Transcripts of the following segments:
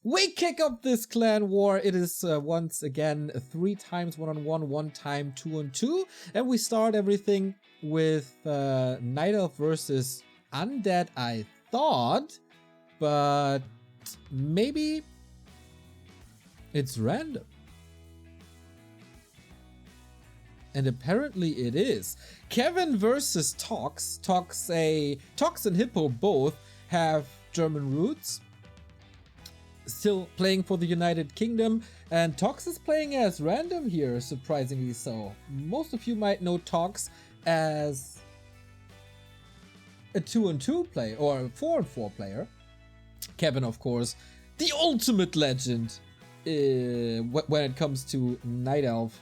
We kick off this clan war. It is once again 3 times 1-on-1, 1 time 2-on-2. And we start everything with Night Elf versus Undead, I thought. But maybe it's random. And apparently it is. Kevin versus Tox. Tox and Hippo both have German roots. Still playing for the United Kingdom, and Tox is playing as random here, surprisingly so. Most of you might know Tox as a 2-on-2 player or a 4-on-4 player. Kevin, of course, the ultimate legend when it comes to Night Elf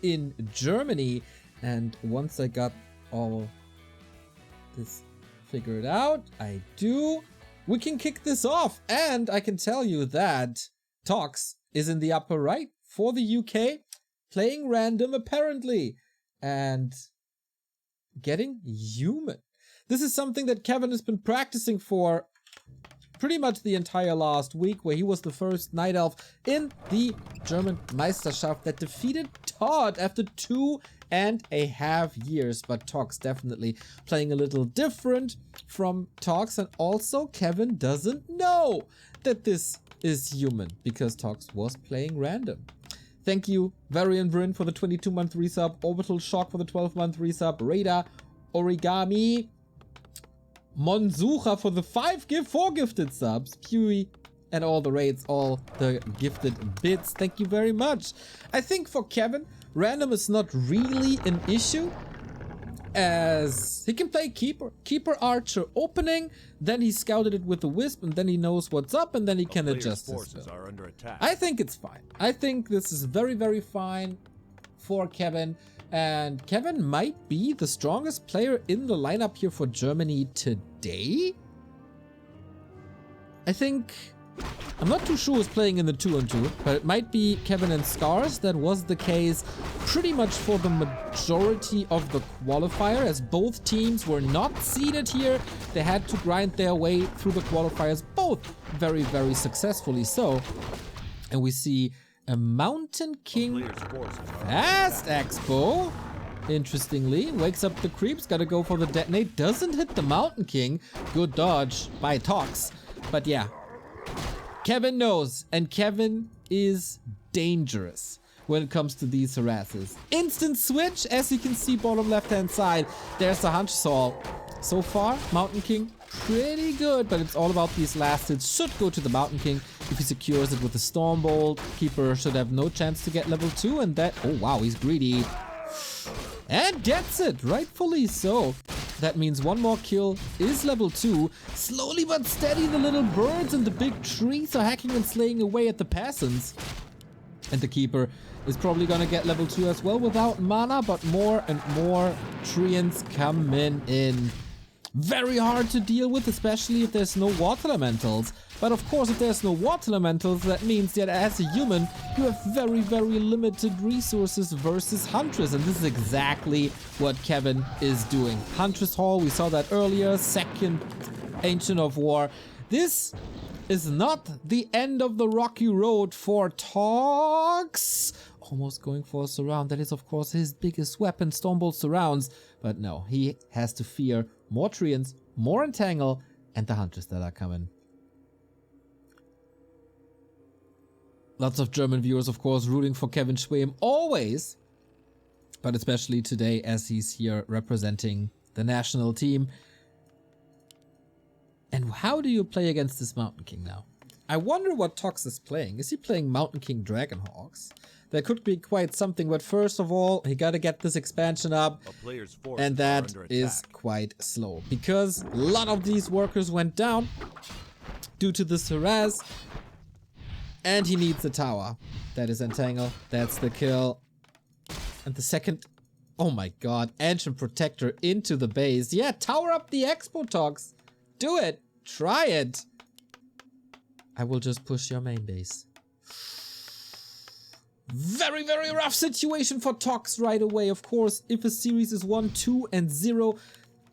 in Germany. And once I got all this figured out, I do. We can kick this off, and I can tell you that Tox is in the upper right for the UK, playing random apparently, and getting human. This is something that Kevin has been practicing for pretty much the entire last week, where he was the first Night Elf in the German Meisterschaft that defeated Todd after 2.5 years. But Tox definitely playing a little different from Tox, and also Kevin doesn't know that this is human because Tox was playing random. Thank you Varian Brin for the 22-month resub, Orbital Shock for the 12-month resub, Radar, Origami, Monzucha for the 4 gifted subs, Pewee, and all the raids, all the gifted bits. Thank you very much. I think for Kevin, random is not really an issue, as he can play Keeper Archer opening, then he scouted it with the Wisp, and then he knows what's up, and then he can adjust his build. I think it's fine. I think this is very, very fine for Kevin. And Kevin might be the strongest player in the lineup here for Germany today. I think, I'm not too sure who's playing in the 2-on-2, but it might be Kevin and Scars. That was the case pretty much for the majority of the qualifier, as both teams were not seeded here. They had to grind their way through the qualifiers, both very, very successfully so. And we see a Mountain King Fast Expo, interestingly, wakes up the creeps, gotta go for the detonate, doesn't hit the Mountain King. Good dodge by Tox. But yeah, Kevin knows, and Kevin is dangerous when it comes to these harasses. Instant switch, as you can see bottom left hand side, there's the Hipposaur. So far, Mountain King pretty good, but it's all about these last hits. Should go to the Mountain King if he secures it with a Storm Bolt. Keeper should have no chance to get level 2, and that, oh wow, he's greedy. And gets it, rightfully so. That means one more kill is level 2. Slowly but steady, the little birds and the big trees are hacking and slaying away at the peasants. And the Keeper is probably gonna get level 2 as well without mana, but more and more treants coming in. Very hard to deal with, especially if there's no water elementals. But of course, if there's no water elementals, that means that as a human, you have very, very limited resources versus Huntress. And this is exactly what Kevin is doing. Huntress Hall, we saw that earlier, second Ancient of War. This is not the end of the rocky road for Tox. Almost going for a surround. That is, of course, his biggest weapon, Stormbolt surrounds. But no, he has to fear more treants, more entangle, and the Huntress that are coming. Lots of German viewers, of course, rooting for Kevin Schwem always, but especially today as he's here representing the national team. And how do you play against this Mountain King now? I wonder what Tox is playing. Is he playing Mountain King Dragonhawks? That could be quite something, but first of all, he gotta get this expansion up, and that is quite slow, because a lot of these workers went down due to this harass. And he needs the tower. That is Entangle. That's the kill. And the second... Oh my god. Ancient Protector into the base. Yeah, tower up the Expo, Tox. Do it. Try it. I will just push your main base. Very, very rough situation for Tox right away. Of course, if a series is 1, 2, and 0,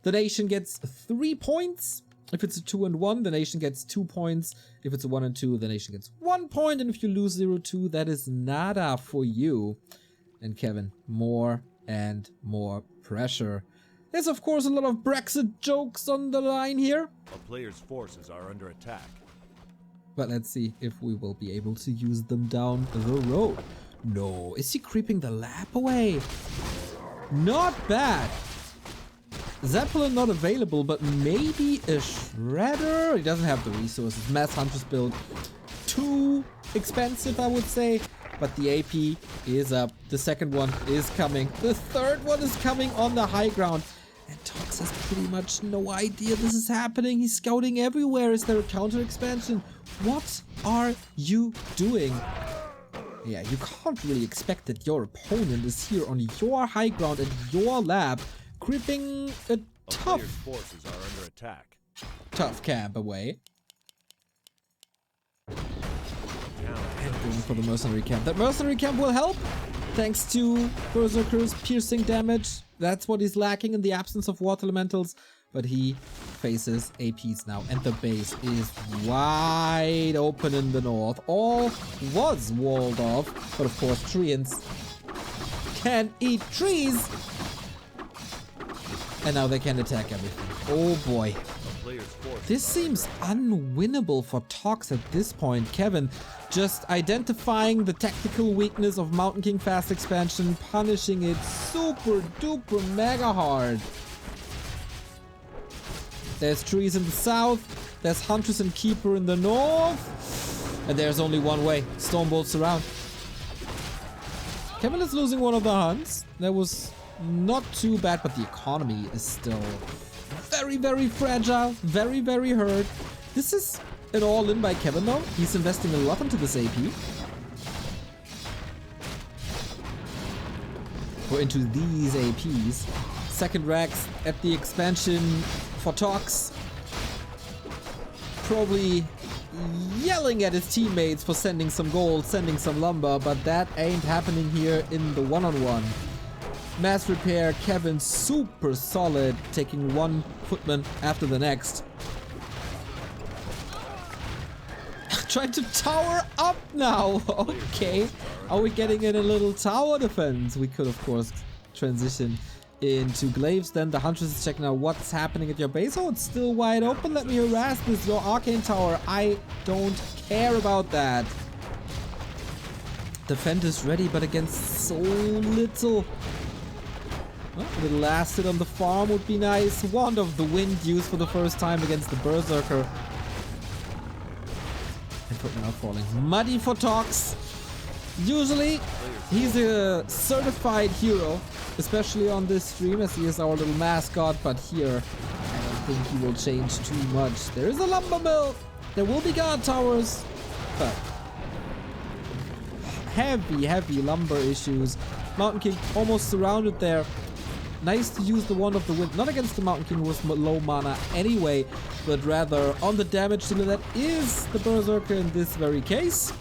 the nation gets 3 points. If it's a 2 and 1, the nation gets 2 points. If it's a 1 and 2, the nation gets 1 point. And if you lose 0-2, that is nada for you. And Kevin, more and more pressure. There's of course a lot of Brexit jokes on the line here. A player's forces are under attack. But let's see if we will be able to use them down the road. No, is he creeping the lab away? Not bad. Zeppelin not available, but maybe a Shredder? He doesn't have the resources. Mass Hunter's build too expensive, I would say. But the AP is up. The second one is coming. The third one is coming on the high ground. And Tox has pretty much no idea this is happening. He's scouting everywhere. Is there a counter expansion? What are you doing? Yeah, you can't really expect that your opponent is here on your high ground at your lab, creeping a tough forces are under attack. Tough camp away. And going for the mercenary camp. That mercenary camp will help, thanks to Berserker's piercing damage. That's what he's lacking in the absence of water elementals. But he faces APs now, and the base is wide open in the north. All was walled off, but of course treants can eat trees. And now they can attack everything. Oh boy. This seems unwinnable for Tox at this point. Kevin just identifying the tactical weakness of Mountain King fast expansion, punishing it super duper mega hard. There's trees in the south, there's Huntress and Keeper in the north, and there's only one way, Stormbolts around. Kevin is losing one of the hunts. That was not too bad, but the economy is still very, very fragile, very, very hurt. This is an all-in by Kevin though. He's investing a lot into this AP. Or into these APs. Second racks at the expansion for Tox. Probably yelling at his teammates for sending some gold, sending some lumber, but that ain't happening here in the one-on-one. Mass repair, Kevin super solid, taking one footman after the next. Trying to tower up now. Okay, are we getting in a little tower defense? We could of course transition into glaives. Then the Huntress is checking out what's happening at your base. Oh, it's still wide open. Let me harass this, your arcane tower. I don't care about that. Defend is ready, but against so little. Well, a little acid on the farm would be nice. Wand of the Wind used for the first time against the Berserker. And put now falling. Muddy for Tox. Usually, he's a certified hero, especially on this stream as he is our little mascot, but here, I don't think he will change too much. There is a lumber mill. There will be guard towers, but heavy, heavy lumber issues. Mountain King almost surrounded there. Nice to use the Wand of the Wind, not against the Mountain King who was low mana anyway, but rather on the damage dealer that is the Berserker in this very case.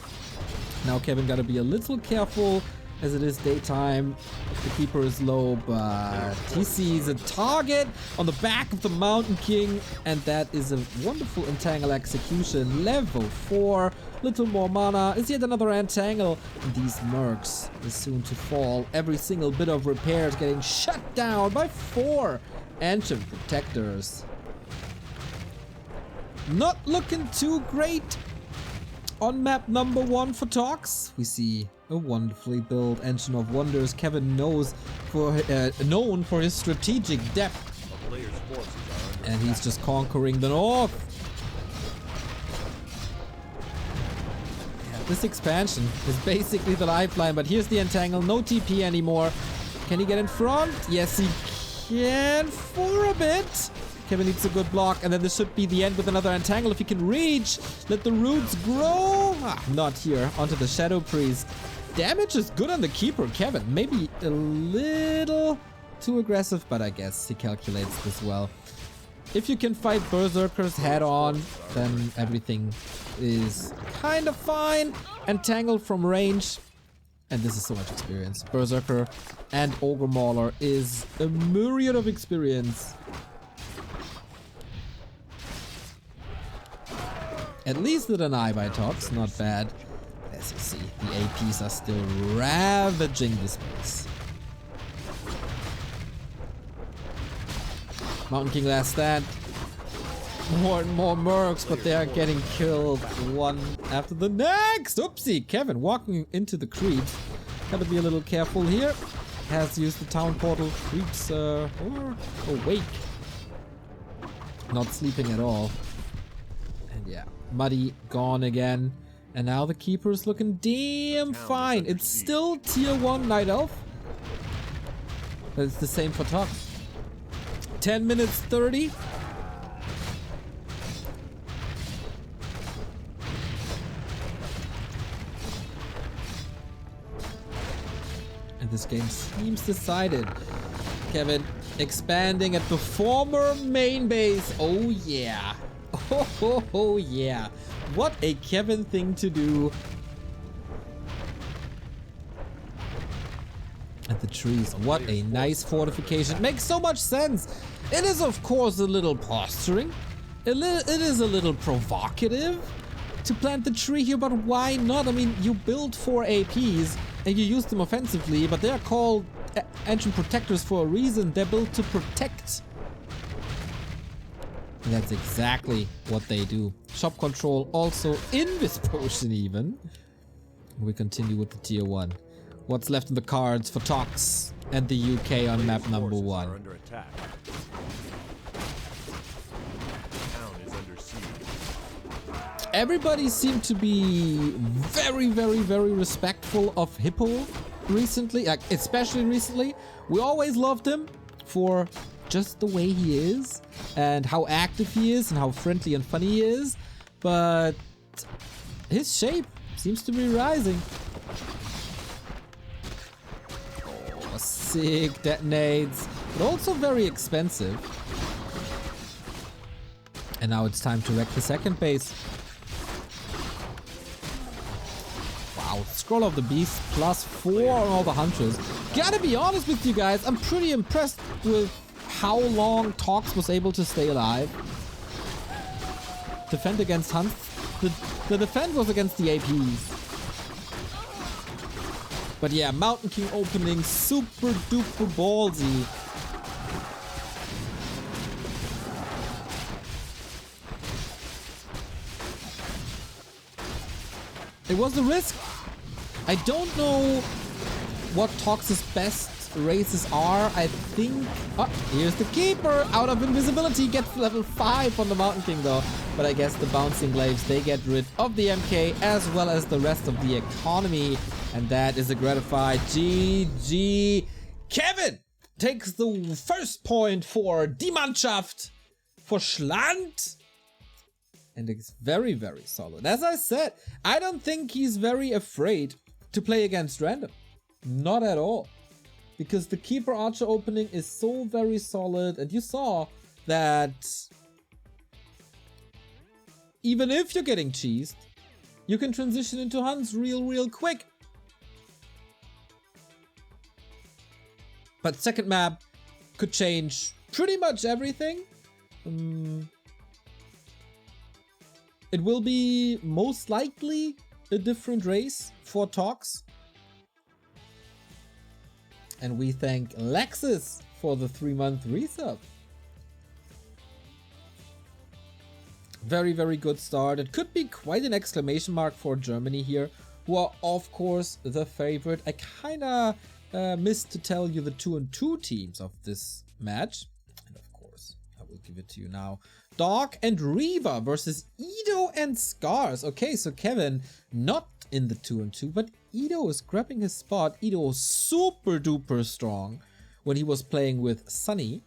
Now Kevin gotta be a little careful as it is daytime. The Keeper is low, but he sees a target on the back of the Mountain King, and that is a wonderful Entangle execution. Level 4, little more mana. Is yet another Entangle, and these mercs is soon to fall. Every single bit of repair is getting shut down by 4 Ancient Protectors. Not looking too great on map number 1 for Tox. We see a wonderfully built Engine of Wonders. Kevin knows for known for his strategic depth, and he's just conquering the north. Yeah, this expansion is basically the lifeline, but here's the Entangle. No TP anymore. Can he get in front? Yes, he can for a bit. Kevin needs a good block, and then this should be the end with another Entangle if he can reach. Let the roots grow. Not here. Onto the Shadow Priest. Damage is good on the Keeper, Kevin. Maybe a little too aggressive, but I guess he calculates this well. If you can fight Berserkers head on, then everything is kind of fine. Entangled from range. And this is so much experience. Berserker and Ogre Mauler is a myriad of experience. At least with an eye by Tox, not bad. As you see, the APs are still ravaging the space. Mountain King last stand. More and more mercs, but they are getting killed one after the next. Oopsie, Kevin walking into the creeps. Gotta be a little careful here. Has used the town portal. Creeps are awake. Not sleeping at all. And yeah, Muddy gone again. And now the keeper's looking damn fine. It's still tier 1 Night Elf. But it's the same for Tox. 10 minutes 30. And this game seems decided. Kevin expanding at the former main base. Oh yeah. Oh yeah. What a Kevin thing to do. And the trees. What a nice fortification. Makes so much sense. It is of course a little posturing. It is a little provocative to plant the tree here, but why not? I mean, you build 4 APs and you use them offensively, but they are called ancient protectors for a reason. They're built to protect. And that's exactly what they do. Shop control also in this potion even. We continue with the tier 1. What's left in the cards for Tox and the UK on map number 1? Everybody seemed to be very respectful of Hippo recently, like especially recently. We always loved him for just the way he is and how active he is and how friendly and funny he is, but his shape seems to be rising. Oh, sick detonates, but also very expensive. And now it's time to wreck the second base. Wow, Scroll of the Beast +4 on all the hunters. Gotta be honest with you guys, I'm pretty impressed with how long Tox was able to stay alive. Defend against hunts. The defense was against the APs. But yeah, Mountain King opening super duper ballsy. It was a risk. I don't know what Tox's best races are. I think... Oh, here's the keeper. Out of invisibility. Gets level 5 on the Mountain King though. But I guess the bouncing glaives, they get rid of the MK as well as the rest of the economy. And that is a gratified GG. Kevin takes the first point for Die Mannschaft for Schland. And it's very solid. As I said, I don't think he's very afraid to play against random. Not at all. Because the Keeper Archer opening is so very solid. And you saw that even if you're getting cheesed, you can transition into hunts real quick. But second map could change pretty much everything. It will be most likely a different race for Tox. And we thank Lexus for the 3-month resub. Very good start. It could be quite an exclamation mark for Germany here, who are of course the favorite. I kinda missed to tell you the 2-2 teams of this match. And of course, I will give it to you now. Dog and ReaVer versus Edo and Scars. Okay, so Kevin not in the 2-2, but Edo is grabbing his spot. Edo was super duper strong when he was playing with Sunny.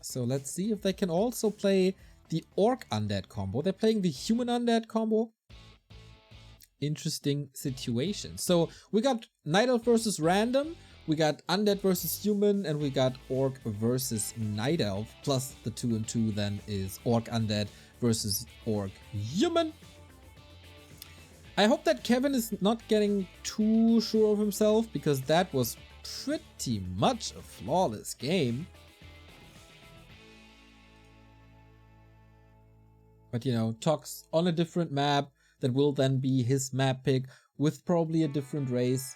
So let's see if they can also play the Orc Undead combo. They're playing the Human Undead combo. Interesting situation. So we got Night Elf versus Random. We got Undead versus Human, and we got Orc versus Night Elf. Plus the 2-2 then is Orc Undead versus Orc Human. I hope that Kevin is not getting too sure of himself, because that was pretty much a flawless game. But you know, Tox on a different map that will then be his map pick with probably a different race.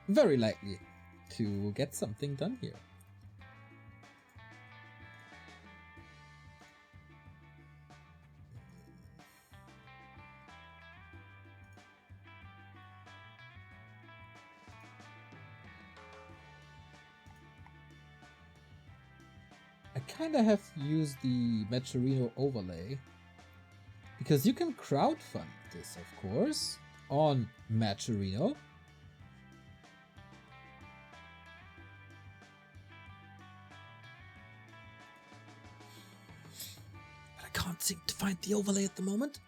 Very likely to get something done here. I kind of have to use the Metrino overlay because you can crowdfund this, of course, on Metrino. But I can't seem to find the overlay at the moment.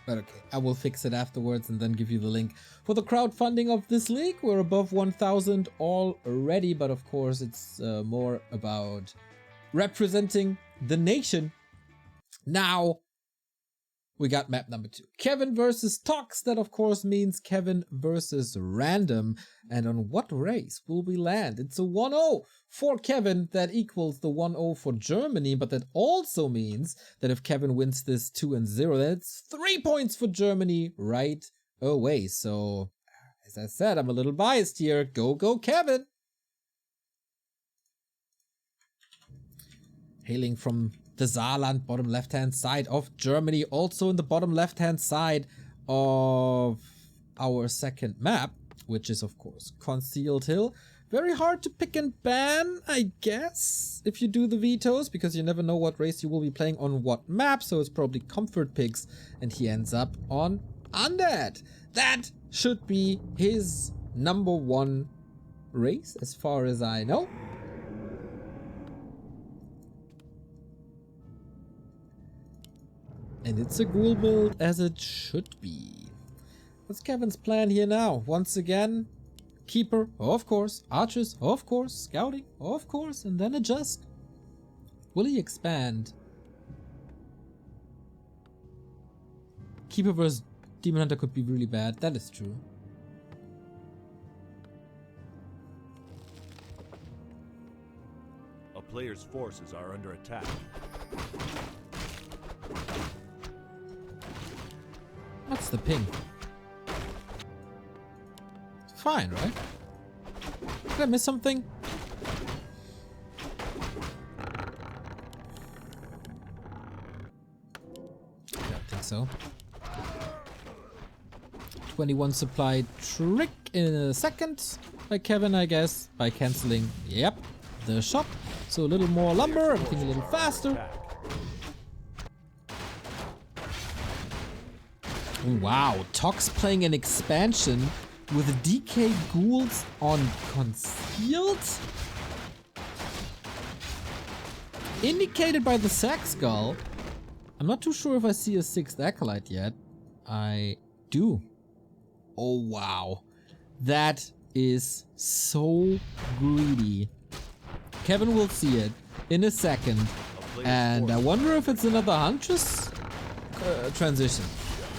But okay, I will fix it afterwards and then give you the link for the crowdfunding of this league. We're above 1,000 already, but of course it's more about representing the nation. Now we got map number 2. Kevin versus Tox. That of course means Kevin versus Random. And on what race will we land? It's a 1-0 for Kevin. That equals the 1-0 for Germany. But that also means that if Kevin wins this 2-0, that's 3 points for Germany right away. So as I said, I'm a little biased here. Go, go, Kevin. Hailing from the Saarland, bottom left-hand side of Germany. Also in the bottom left-hand side of our second map, which is of course Concealed Hill. Very hard to pick and ban, I guess, if you do the vetoes, because you never know what race you will be playing on what map, so it's probably comfort picks, and he ends up on Undead. That should be his number 1 race, as far as I know. And it's a ghoul build as it should be. What's Kevin's plan here now? Once again, Keeper, of course. Archers, of course. Scouting, of course. And then adjust. Will he expand? Keeper versus Demon Hunter could be really bad. That is true. A player's forces are under attack. What's the ping? Fine, right? Did I miss something? I don't think so. 21 supply trick in a second by Kevin, I guess, by cancelling, yep, the shop. So a little more lumber, everything a little faster. Wow, Tox playing an expansion with DK ghouls on Concealed? Indicated by the sack skull. I'm not too sure if I see a 6th acolyte yet. I do. Oh wow. That is so greedy. Kevin will see it in a second. And I wonder if it's another Huntress transition.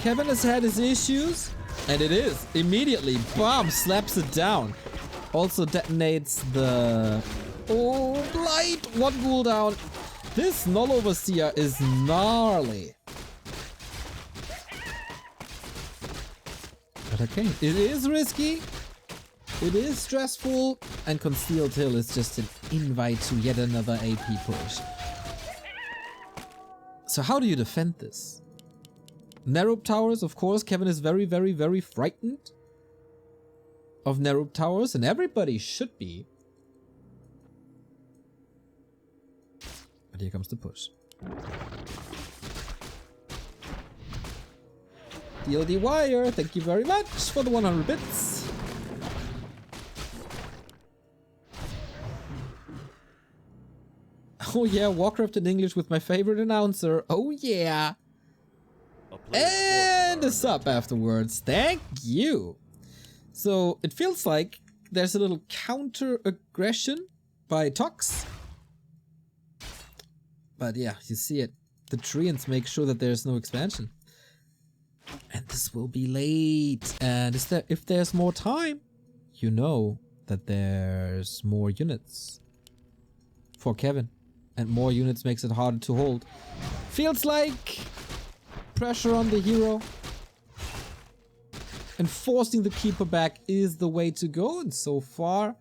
Kevin has had his issues, and it is. Immediately, bomb, slaps it down. Also detonates the... Oh, Blight! 1 ghoul down. This Null Overseer is gnarly. But okay, it is risky. It is stressful. And Concealed Hill is just an invite to yet another AP push. So how do you defend this? Narrow towers, of course. Kevin is very, very, very frightened of narrow towers, and everybody should be. But here comes the push. DLD Wire, thank you very much for the 100 bits. Oh yeah, Warcraft in English with my favorite announcer. Oh yeah. And a sub afterwards. Thank you. So it feels like there's a little counter aggression by Tox. But yeah, you see it. The Treants make sure that there's no expansion. And this will be late. And if there's more time, you know that there's more units for Kevin. And more units makes it harder to hold. Feels like pressure on the hero. And forcing the keeper back is the way to go. And so far,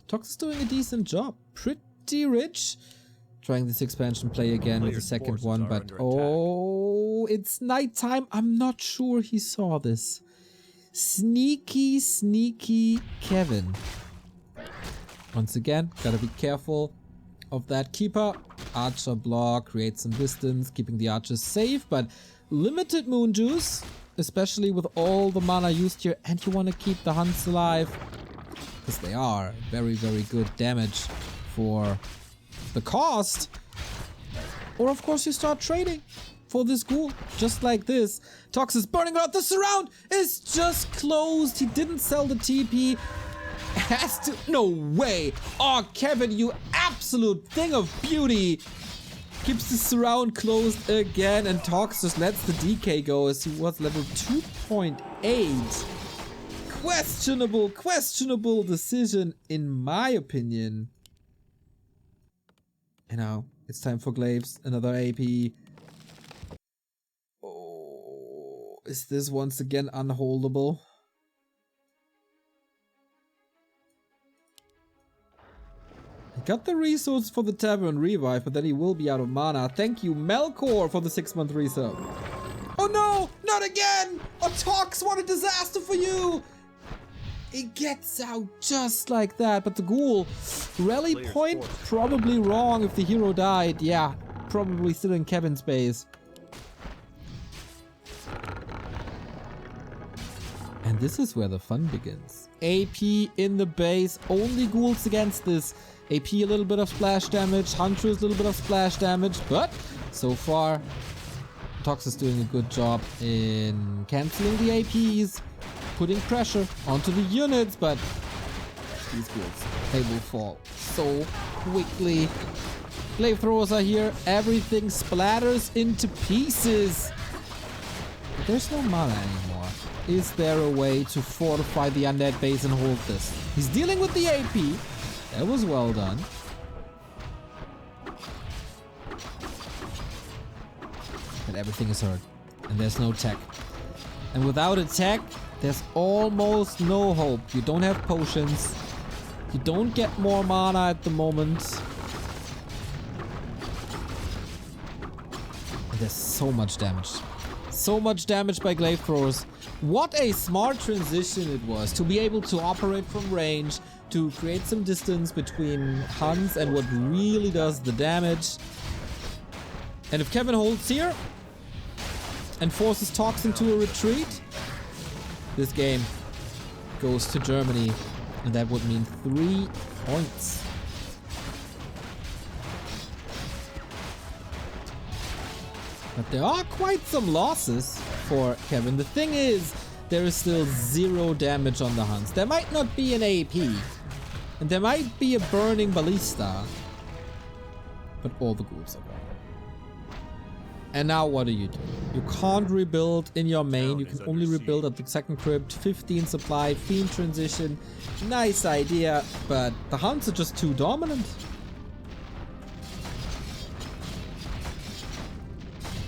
Tox is doing a decent job. Pretty rich. Trying this expansion play again with the second one, but oh, it's nighttime. I'm not sure he saw this. Sneaky, sneaky Kevin. Once again, gotta be careful of that keeper. Archer block, create some distance, keeping the archers safe, but limited moon juice, especially with all the mana used here, and you want to keep the hunts alive, because they are very, very good damage for the cost. Or of course you start trading for this ghoul, just like this. Tox is burning out. The surround is just closed. He didn't sell the TP. Has to, no way. Oh, Kevin, you absolute thing of beauty. Keeps the surround closed again, and Tox just lets the DK go as he was level 2.8. Questionable decision in my opinion. And now it's time for Glaives, another AP. Oh, is this once again unholdable? He got the resource for the Tavern Revive, but then he will be out of mana. Thank you, Melkor, for the 6-month resub. Oh no, not again! A Tox, what a disaster for you! It gets out just like that, but the ghoul, rally point, probably wrong if the hero died. Yeah, probably still in Kevin's base. And this is where the fun begins. AP in the base, only ghouls against this. AP a little bit of splash damage, Huntress a little bit of splash damage, but so far, Tox is doing a good job in cancelling the APs. Putting pressure onto the units, but these ghouls, they will fall so quickly. Flamethrowers are here. Everything splatters into pieces. But there's no mana anymore. Is there a way to fortify the undead base and hold this? He's dealing with the AP. That was well done. But everything is hurt. And there's no tech. And without a tech, there's almost no hope. You don't have potions. You don't get more mana at the moment. And there's so much damage. So much damage by glaive throwers. What a smart transition it was to be able to operate from range, to create some distance between Huns and what really does the damage. And if Kevin holds here and forces Tox into a retreat, this game goes to Germany, and that would mean 3 points. But there are quite some losses for Kevin. The thing is, there is still 0 damage on the Huns. There might not be an AP, and there might be a burning ballista, but all the ghouls are gone. And now what do? You can't rebuild in your main. You can only rebuild at the second crypt. 15 supply, fiend transition. Nice idea, but the Huns are just too dominant.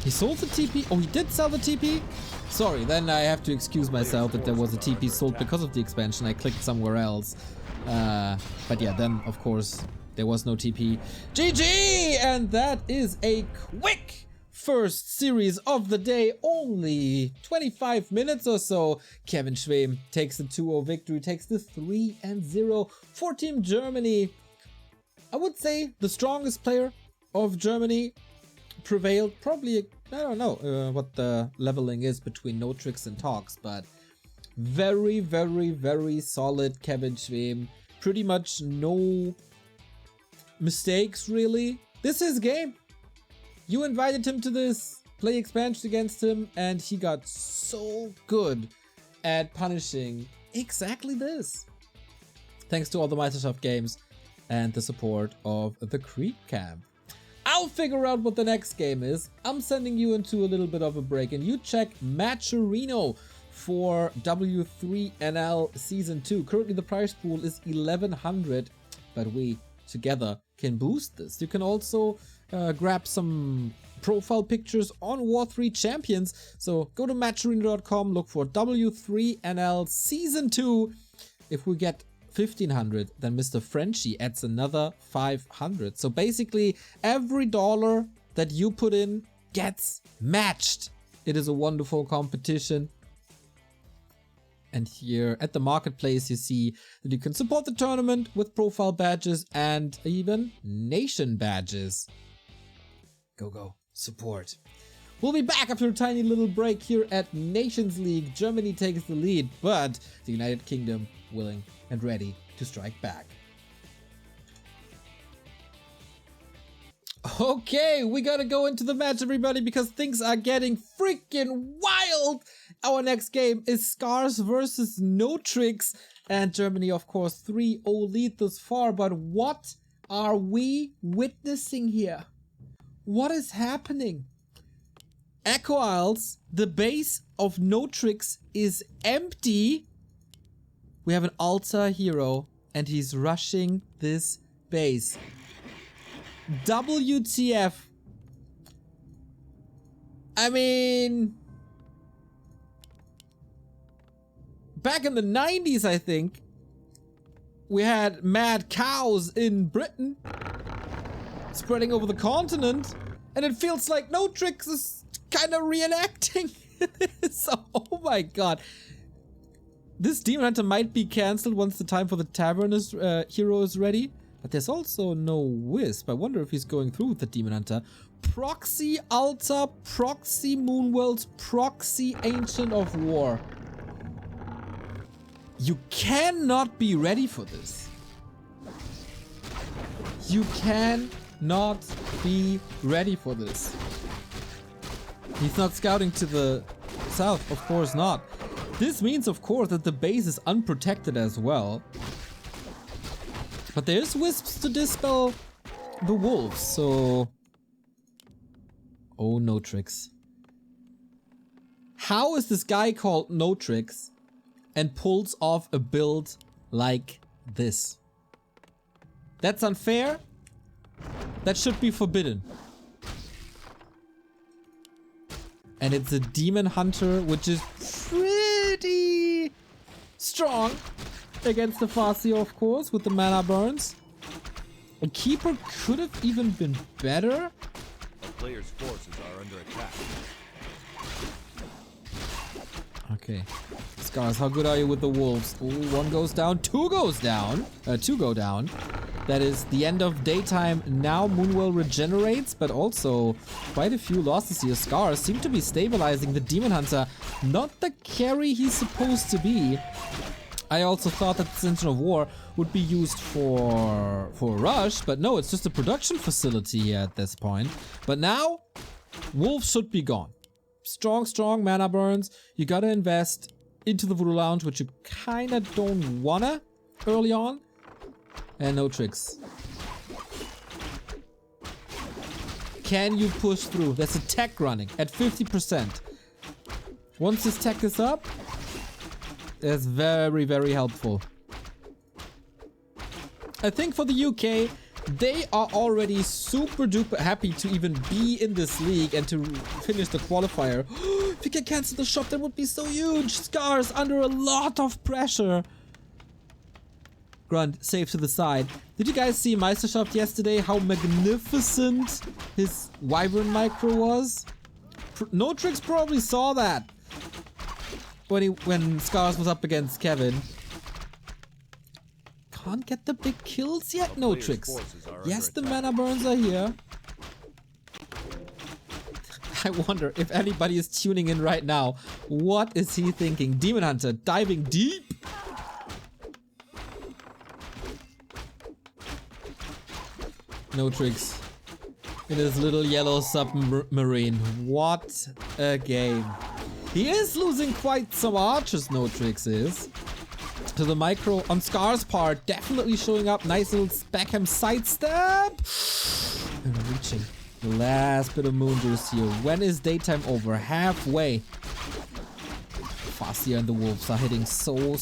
He sold the TP. Oh, he did sell the TP? Sorry, then I have to excuse myself that there was a TP sold because of the expansion. I clicked somewhere else. But yeah, then of course there was no TP. GG! And that is a quick first series of the day, only 25 minutes or so. Kevin Schwem takes the 2-0 victory, takes the 3-0 for Team Germany. I would say the strongest player of Germany prevailed. Probably, I don't know what the leveling is between NoTrix and Tox, but very, very, very solid Kevin Schwem. Pretty much no mistakes, really. This is his game. You invited him to this, play expansion against him, and he got so good at punishing exactly this. Thanks to all the Microsoft games and the support of the Creep Camp. I'll figure out what the next game is. I'm sending you into a little bit of a break, and you check Matcherino for W3NL Season 2. Currently the prize pool is 1100, but we together can boost this. You can also grab some profile pictures on War 3 champions. So go to matcherino.com, look for W3NL Season 2. If we get 1500, then Mr. Frenchie adds another 500. So basically every dollar that you put in gets matched. It is a wonderful competition. And here at the marketplace, you see that you can support the tournament with profile badges and even nation badges. Go, support. We'll be back after a tiny little break here at Nations League. Germany takes the lead, but the United Kingdom willing and ready to strike back. Okay, we gotta go into the match, everybody, because things are getting freaking wild. Our next game is Scars versus NoTrix, and Germany, of course, 3-0 lead thus far. But what are we witnessing here? What is happening? Echo Isles, the base of NoTrix is empty. We have an altar hero, and he's rushing this base. WTF. I mean, back in the 90s, I think, we had mad cows in Britain spreading over the continent, and it feels like NoTrix is kind of reenacting this. Oh my god. This Demon Hunter might be cancelled once the time for the Tavern hero is ready. But there's also no Wisp. I wonder if he's going through with the Demon Hunter. Proxy Altar, Proxy Moonworld, Proxy Ancient of War. You cannot be ready for this. You cannot be ready for this. He's not scouting to the south, of course not. This means, of course, that the base is unprotected as well. But there's wisps to dispel the wolves, so... Oh, NoTrix. How is this guy called NoTrix and pulls off a build like this? That's unfair. That should be forbidden. And it's a Demon Hunter, which is pretty strong against the Farseer, of course, with the mana burns. A Keeper could have even been better. The player's forces are under attack. Okay. Scars, how good are you with the wolves? Ooh, one goes down, two goes down. Two go down. That is the end of daytime. Now Moonwell regenerates, but also quite a few losses here. Scars seem to be stabilizing the Demon Hunter. Not the carry he's supposed to be. I also thought that the Ancient of War would be used for rush, but no, it's just a production facility here at this point. But now, wolves should be gone. Strong mana burns. You gotta invest into the Voodoo Lounge, which you kinda don't wanna early on. And NoTrix. Can you push through? There's a tech running at 50%. Once this tech is up, that's very, very helpful. I think for the UK, they are already super duper happy to even be in this league and to finish the qualifier. If we can cancel the shop, that would be so huge. Scars under a lot of pressure. Grunt, safe to the side. Did you guys see Meisterschaft yesterday? How magnificent his Wyvern micro was? NoTrix probably saw that when Scars was up against Kevin. Can't get the big kills yet, NoTrix. Yes, the mana burns are here. I wonder if anybody is tuning in right now. What is he thinking? Demon Hunter diving deep. NoTrix in his little yellow submarine. What a game. He is losing quite some archers, NoTrix is. To the micro on Scar's part, definitely showing up. Nice little Speckham sidestep. And reaching. The last bit of moon juice here. When is daytime over? Halfway. Farseer and the wolves are hitting so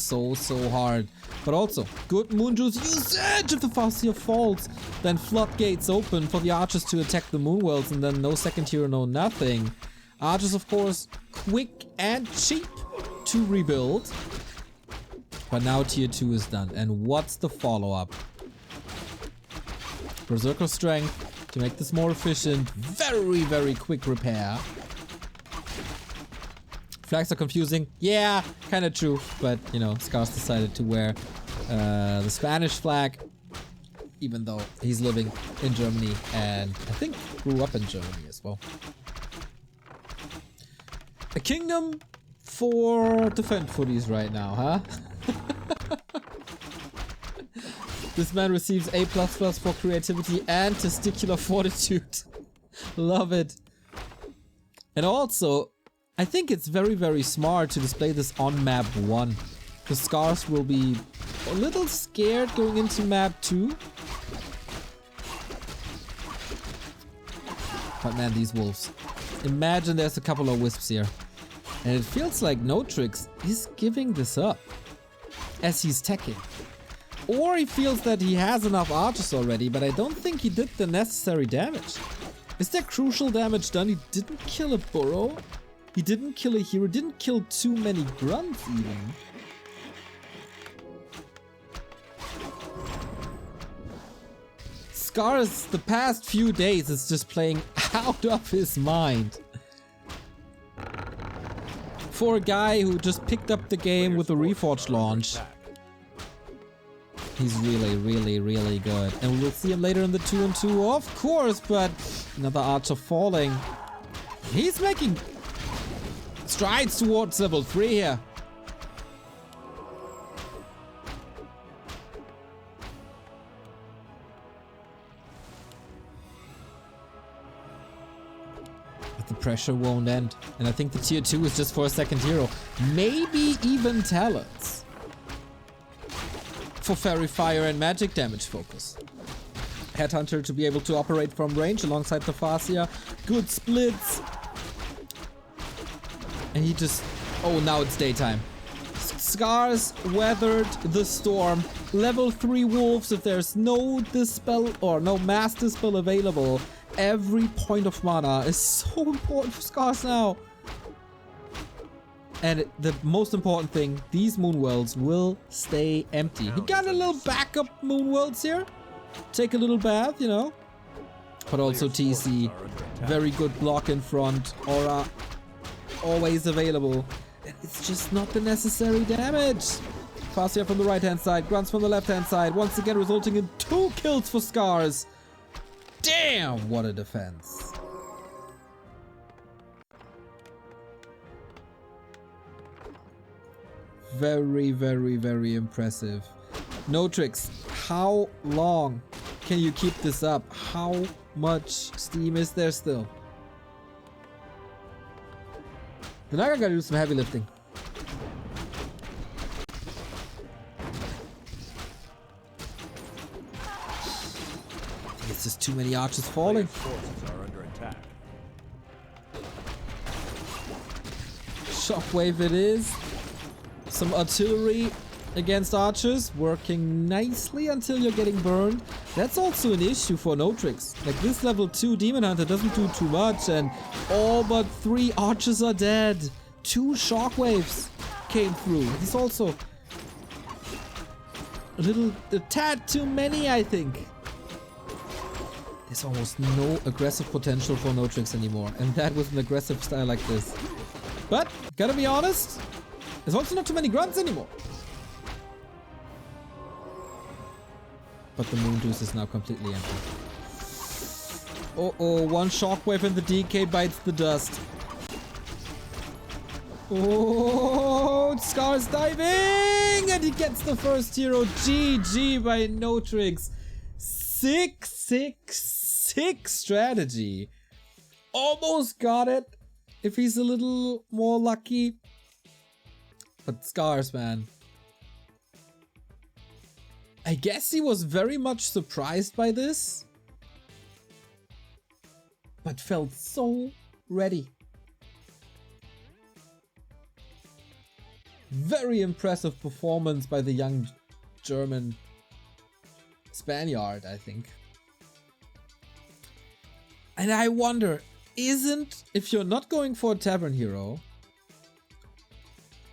hard. But also, good moon juice usage. If the Farseer falls, then floodgates open for the archers to attack the moon worlds, and then no second hero, no nothing. Archers, of course, quick and cheap to rebuild. But now tier 2 is done. And what's the follow-up? Berserker strength to make this more efficient. Very quick repair. Flags are confusing. Yeah, kind of true. But, you know, Scars decided to wear the Spanish flag. Even though he's living in Germany and I think grew up in Germany as well. A kingdom for defend footies right now, huh? This man receives A++ for creativity and testicular fortitude. Love it. And also, I think it's very smart to display this on map 1. The Scars will be a little scared going into map 2. But man, these wolves. Imagine there's a couple of wisps here. And it feels like NoTrix is giving this up as he's teching. Or he feels that he has enough archers already, but I don't think he did the necessary damage. Is there crucial damage done? He didn't kill a burrow. He didn't kill a hero. Didn't kill too many grunts even. Scars the past few days is just playing out of his mind. For a guy who just picked up the game with a Reforged launch. He's really good. And we'll see him later in the 2-on-2, of course, but another archer falling. He's making strides towards level 3 here. But the pressure won't end. And I think the tier 2 is just for a second hero. Maybe even talents. For fairy fire and magic damage focus. Headhunter to be able to operate from range alongside the Farseer. Good splits. And he just... Oh, now it's daytime. Scars weathered the storm. Level 3 wolves, if there's no dispel or no mass dispel available, every point of mana is so important for Scars now. And the most important thing, these moon worlds will stay empty. He got a little backup moon worlds here. Take a little bath, you know. But also TC. Very good block in front. Aura always available. And it's just not the necessary damage. Farseer from the right hand side. Grunts from the left hand side. Once again resulting in 2 kills for Scars. Damn, what a defense. Very impressive. NoTrix, how long can you keep this up? How much steam is there still? The Naga gotta do some heavy lifting. It's just too many archers falling. Forces are under attack. Shockwave it is. Some artillery against archers, working nicely until you're getting burned. That's also an issue for NoTrix. Like this level 2 Demon Hunter doesn't do too much and all but 3 archers are dead. 2 shockwaves came through. He's also a tad too many, I think. There's almost no aggressive potential for NoTrix anymore, and that with an aggressive style like this. But, gotta be honest, there's also not too many grunts anymore. But the moon juice is now completely empty. Oh, one shockwave and the DK bites the dust. Oh, Scar's diving! And he gets the first hero. GG by NoTrix. 6-6-6 strategy. Almost got it. If he's a little more lucky. But Scars, man. I guess he was very much surprised by this. but felt so ready. Very impressive performance by the young German Spaniard, I think. And I wonder, if you're not going for a Tavern Hero,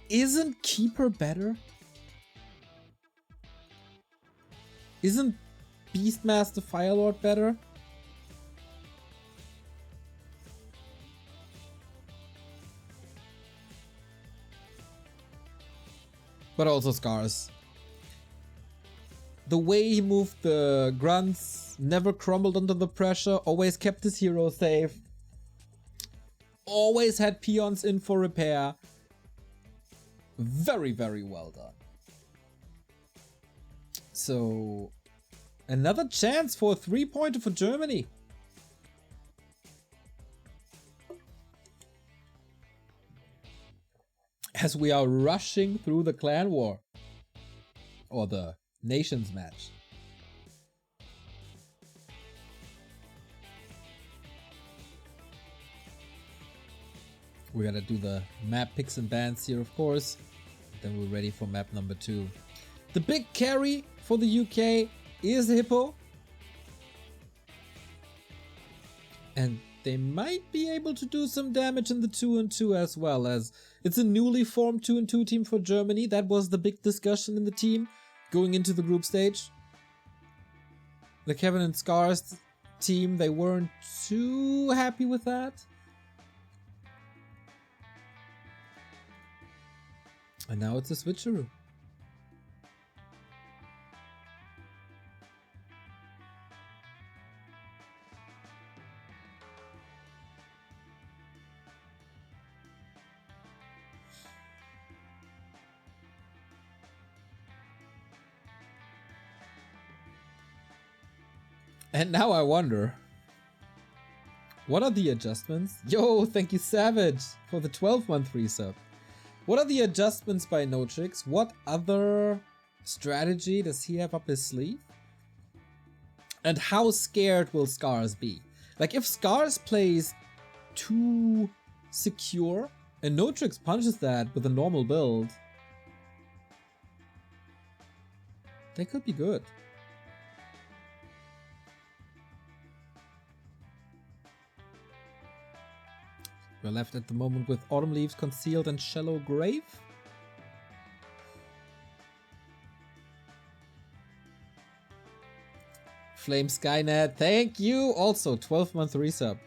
isn't Keeper better? Isn't Beastmaster Firelord better? But also Scars. The way he moved the grunts, never crumbled under the pressure, always kept his hero safe. Always had peons in for repair. Very, very well done. So, another chance for a 3-pointer for Germany. As we are rushing through the clan war. Or the nations match. We gotta do the map picks and bans here, of course. Then we're ready for map number 2. The big carry for the UK is Hippo. And they might be able to do some damage in the 2-2 as well, as it's a newly formed 2-2 team for Germany. That was the big discussion in the team going into the group stage. The Kevin and Scars team, they weren't too happy with that. And now it's a switcheroo. And now I wonder, what are the adjustments? Yo, thank you Savage for the 12-month resub. What are the adjustments by NoTrix? What other strategy does he have up his sleeve? And how scared will Scars be? Like, if Scars plays too secure and NoTrix punches that with a normal build, they could be good. We're left at the moment with Autumn Leaves, Concealed, and Shallow Grave. Flame Skynet, thank you! Also, 12-month resub.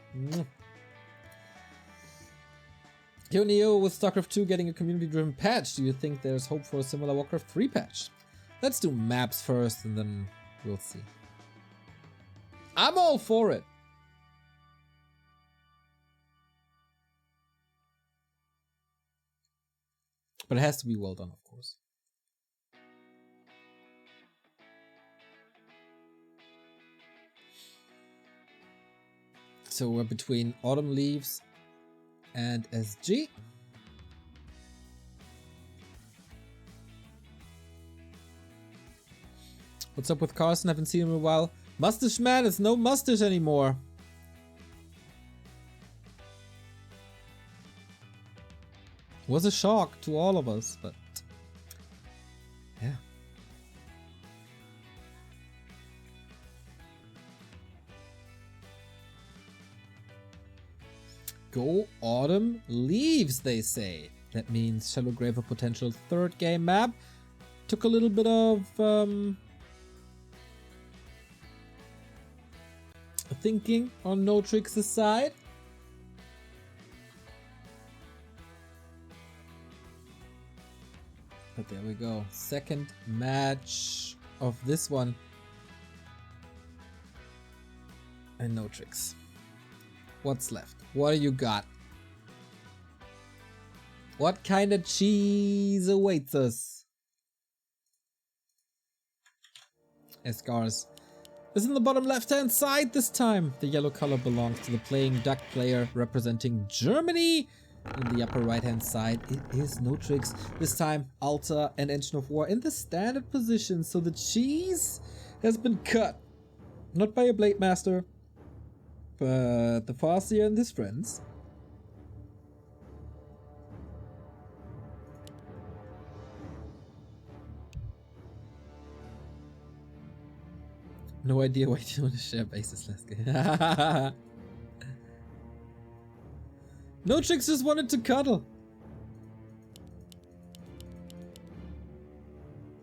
Yo Neo, with StarCraft 2 getting a community-driven patch, do you think there's hope for a similar Warcraft 3 patch? Let's do maps first and then we'll see. I'm all for it! But it has to be well done, of course. So we're between Autumn Leaves and SG. What's up with Carson? Haven't seen him in a while. Mustache Man, it's no mustache anymore. Was a shock to all of us, but yeah. Go Autumn Leaves, they say. That means Shallow Grave a potential third game map. Took a little bit of thinking on NoTrix's side. But there we go. Second match of this one. And NoTrix. What's left? What do you got? What kind of cheese awaits us? Escars is in the bottom left hand side this time. The yellow color belongs to the playing duck player representing Germany. In the upper right hand side it is NoTrix. This time Alta and Engine of War in the standard position, so the cheese has been cut. Not by a Blade Master, But the Farseer and his friends. No idea why you want to share bases last game. NoTrix just wanted to cuddle.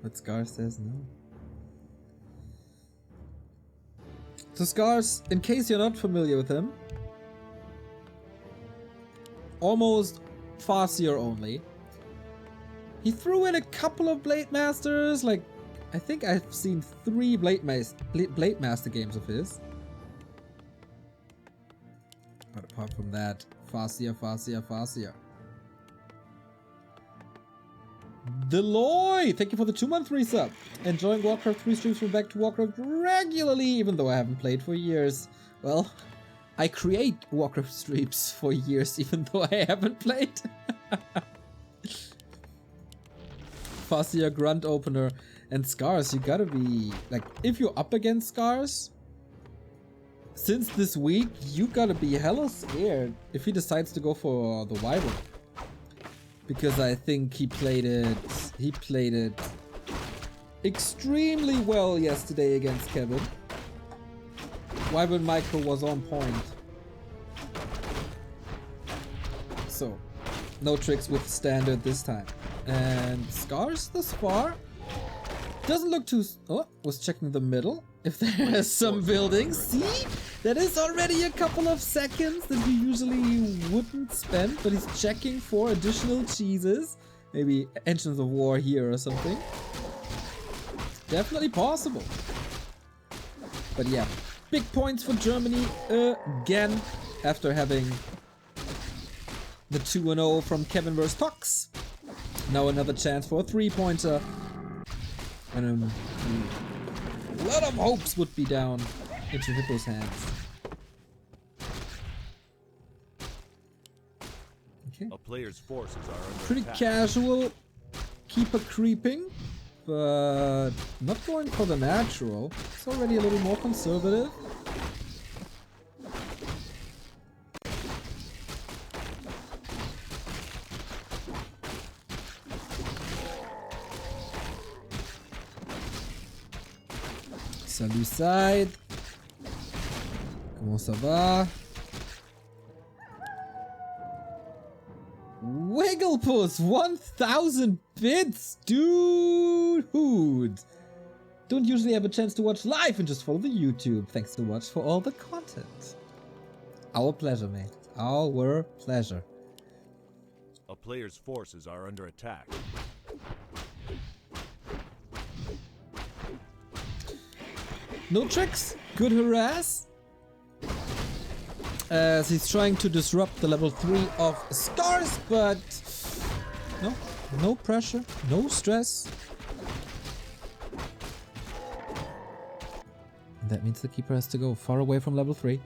But Scar says no. So Scars, in case you're not familiar with him, almost Farseer only. He threw in a couple of Blade Masters, like I think I've seen 3 Blade Master games of his. But apart from that, Farseer. Deloy! Thank you for the 2-month resub. Enjoying Warcraft 3 streams from back to Warcraft regularly, even though I haven't played for years. Well, I create Warcraft streams for years, even though I haven't played. Farseer, Grunt Opener, and Scars. You gotta be, like, if you're up against Scars, since this week, you gotta be hella scared if he decides to go for the Wyvern. Because I think he played it extremely well yesterday against Kevin. Wyvern Micro was on point. So, NoTrix with standard this time. And Scars thus far doesn't look too... Oh, was checking the middle. If there's some buildings. See? That is already a couple of seconds that you usually wouldn't spend, but he's checking for additional cheeses. Maybe Engines of War here or something. Definitely possible. But yeah, big points for Germany again after having the 2-0 from Kevin vs. Tox. Now another chance for a 3-pointer. And a lot of hopes would be down into Hippo's hands. Okay. A player's forces are under Pretty attack. casual. Keeper creeping, but not going for the natural. It's already a little more conservative. Salut side. Comment ça va? Wigglepuss, 1000 bits, dude! Don't usually have a chance to watch live and just follow the YouTube. Thanks so much for all the content. Our pleasure, mate. Our pleasure. A player's forces are under attack. NoTrix, good harass. As he's trying to disrupt the level 3 of Scars, but no pressure, no stress. And that means the keeper has to go far away from level 3.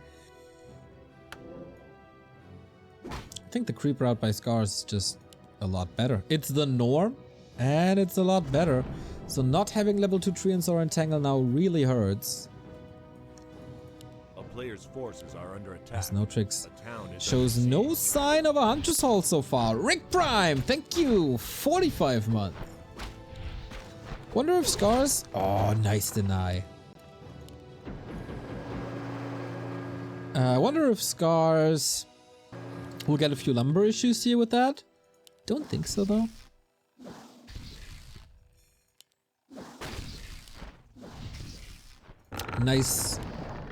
I think the creep route by Scars is just a lot better. It's the norm, and it's a lot better. So not having level 2 Treant Entangle now really hurts. A player's forces are under attack. As NoTrix A town is shows under no siege. sign of a Hunter's Haul so far. Rick Prime, thank you. 45 month. Wonder if Scars... Oh, nice deny. I wonder if Scars will get a few lumber issues here with that. Don't think so though. Nice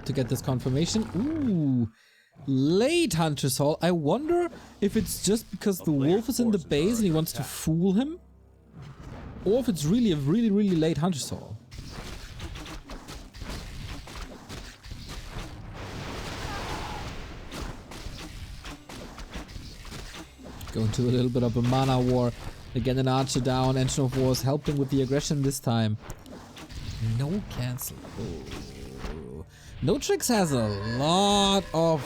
to get this confirmation. Ooh, late Hunter's Haul. I wonder if it's just because the wolf is in the base and he wants to fool him, or if it's really a really late Hunter's Haul. Go into a little bit of a mana war. Again, an archer down. Engine of War is helping with the aggression this time. No cancel. Oh. NoTrix has a lot of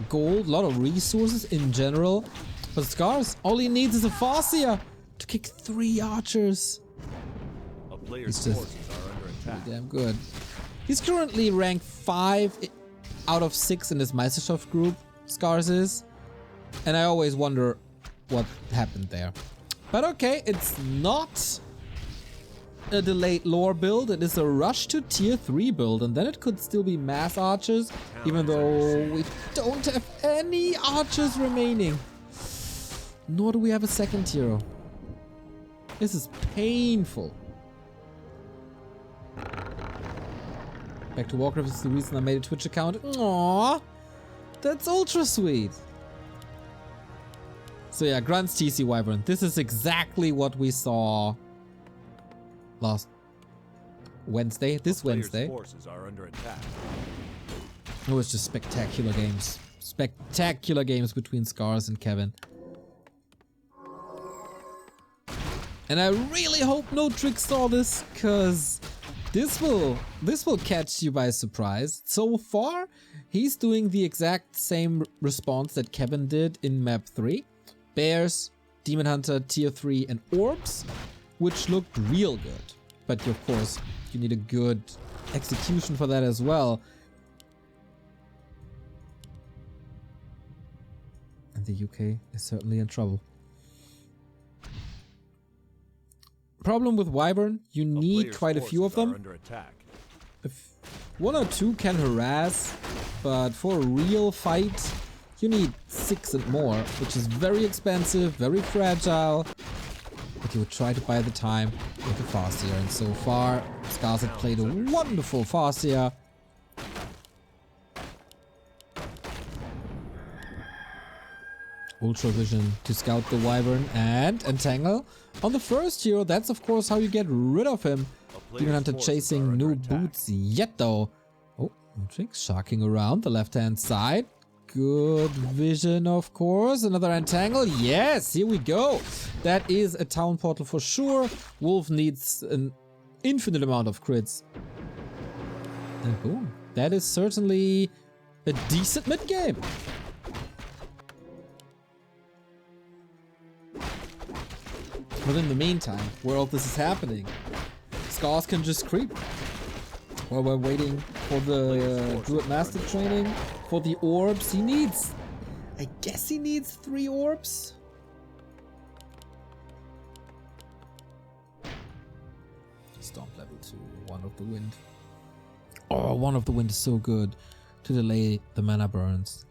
gold, a lot of resources in general. But Scars, all he needs is a Farseer to kick 3 archers. A player's He's just forces are under attack. damn good. He's currently rank 5 out of 6 in this Meisterschaft group, Scars is. And I always wonder what happened there. But okay, it's not a delayed lore build. It is a rush to tier 3 build. And then it could still be mass archers, even though we don't have any archers remaining. Nor do we have a second hero. This is painful. Back to Warcraft is the reason I made a Twitch account. Aww, that's ultra sweet. So yeah, Grunts TC Wyvern. This is exactly what we saw last Wednesday. This Wednesday. Forces are under attack. It was just spectacular games. Spectacular games between Scars and Kevin. And I really hope NoTrix saw this, because this will catch you by surprise. So far, he's doing the exact same response that Kevin did in map 3. Bears, Demon Hunter, tier 3 and Orbs, which looked real good. But of course, you need a good execution for that as well. And the UK is certainly in trouble. Problem with Wyvern, you need quite a few of them. If 1 or 2 can harass, but for a real fight, you need 6 and more, which is very expensive, very fragile. But you would try to buy the time with the Farseer, and so far, Scars had played a wonderful Farseer. Ultra Vision to scout the Wyvern and Entangle. On the first hero, that's of course how you get rid of him. Demon Hunter chasing no boots yet though. Oh, NoTrix sharking around the left-hand side. Good vision, of course. Another Entangle. Yes, here we go. That is a town portal for sure. Wolf needs an infinite amount of crits. And boom. That is certainly a decent mid-game. But in the meantime, where all this is happening, Scars can just creep. While we're waiting for the Druid Master training, for the orbs, he needs... I guess he needs 3 orbs? Stomp level 2, One of the Wind. Oh, One of the Wind is so good to delay the mana burns.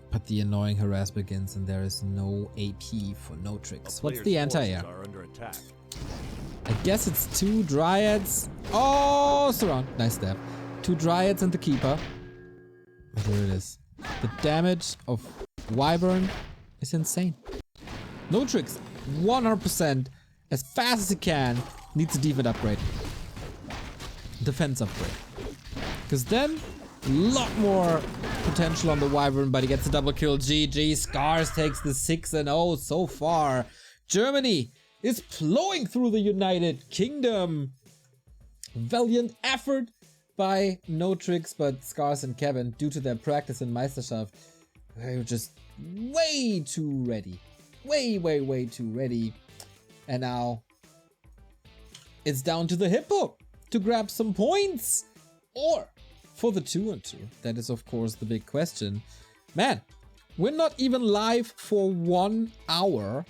But the annoying harass begins and there is no AP for NoTrix. What's the anti-air? I guess it's 2 Dryads. Oh, surround. Nice stab. 2 Dryads and the Keeper. But here it is. The damage of Wyvern is insane. NoTrix, 100%, as fast as he can, needs a defense upgrade. Defense upgrade. Because then, a lot more potential on the Wyvern, but he gets a double kill. GG. Scars takes the 6-0 so far. Germany is plowing through the United Kingdom. Valiant effort by NoTrix, but Scars and Kevin, due to their practice in Meisterschaft, they were just way too ready. Way too ready. And now it's down to the Hippo to grab some points. Or for the 2-2, that is of course the big question. Man, we're not even live for 1 hour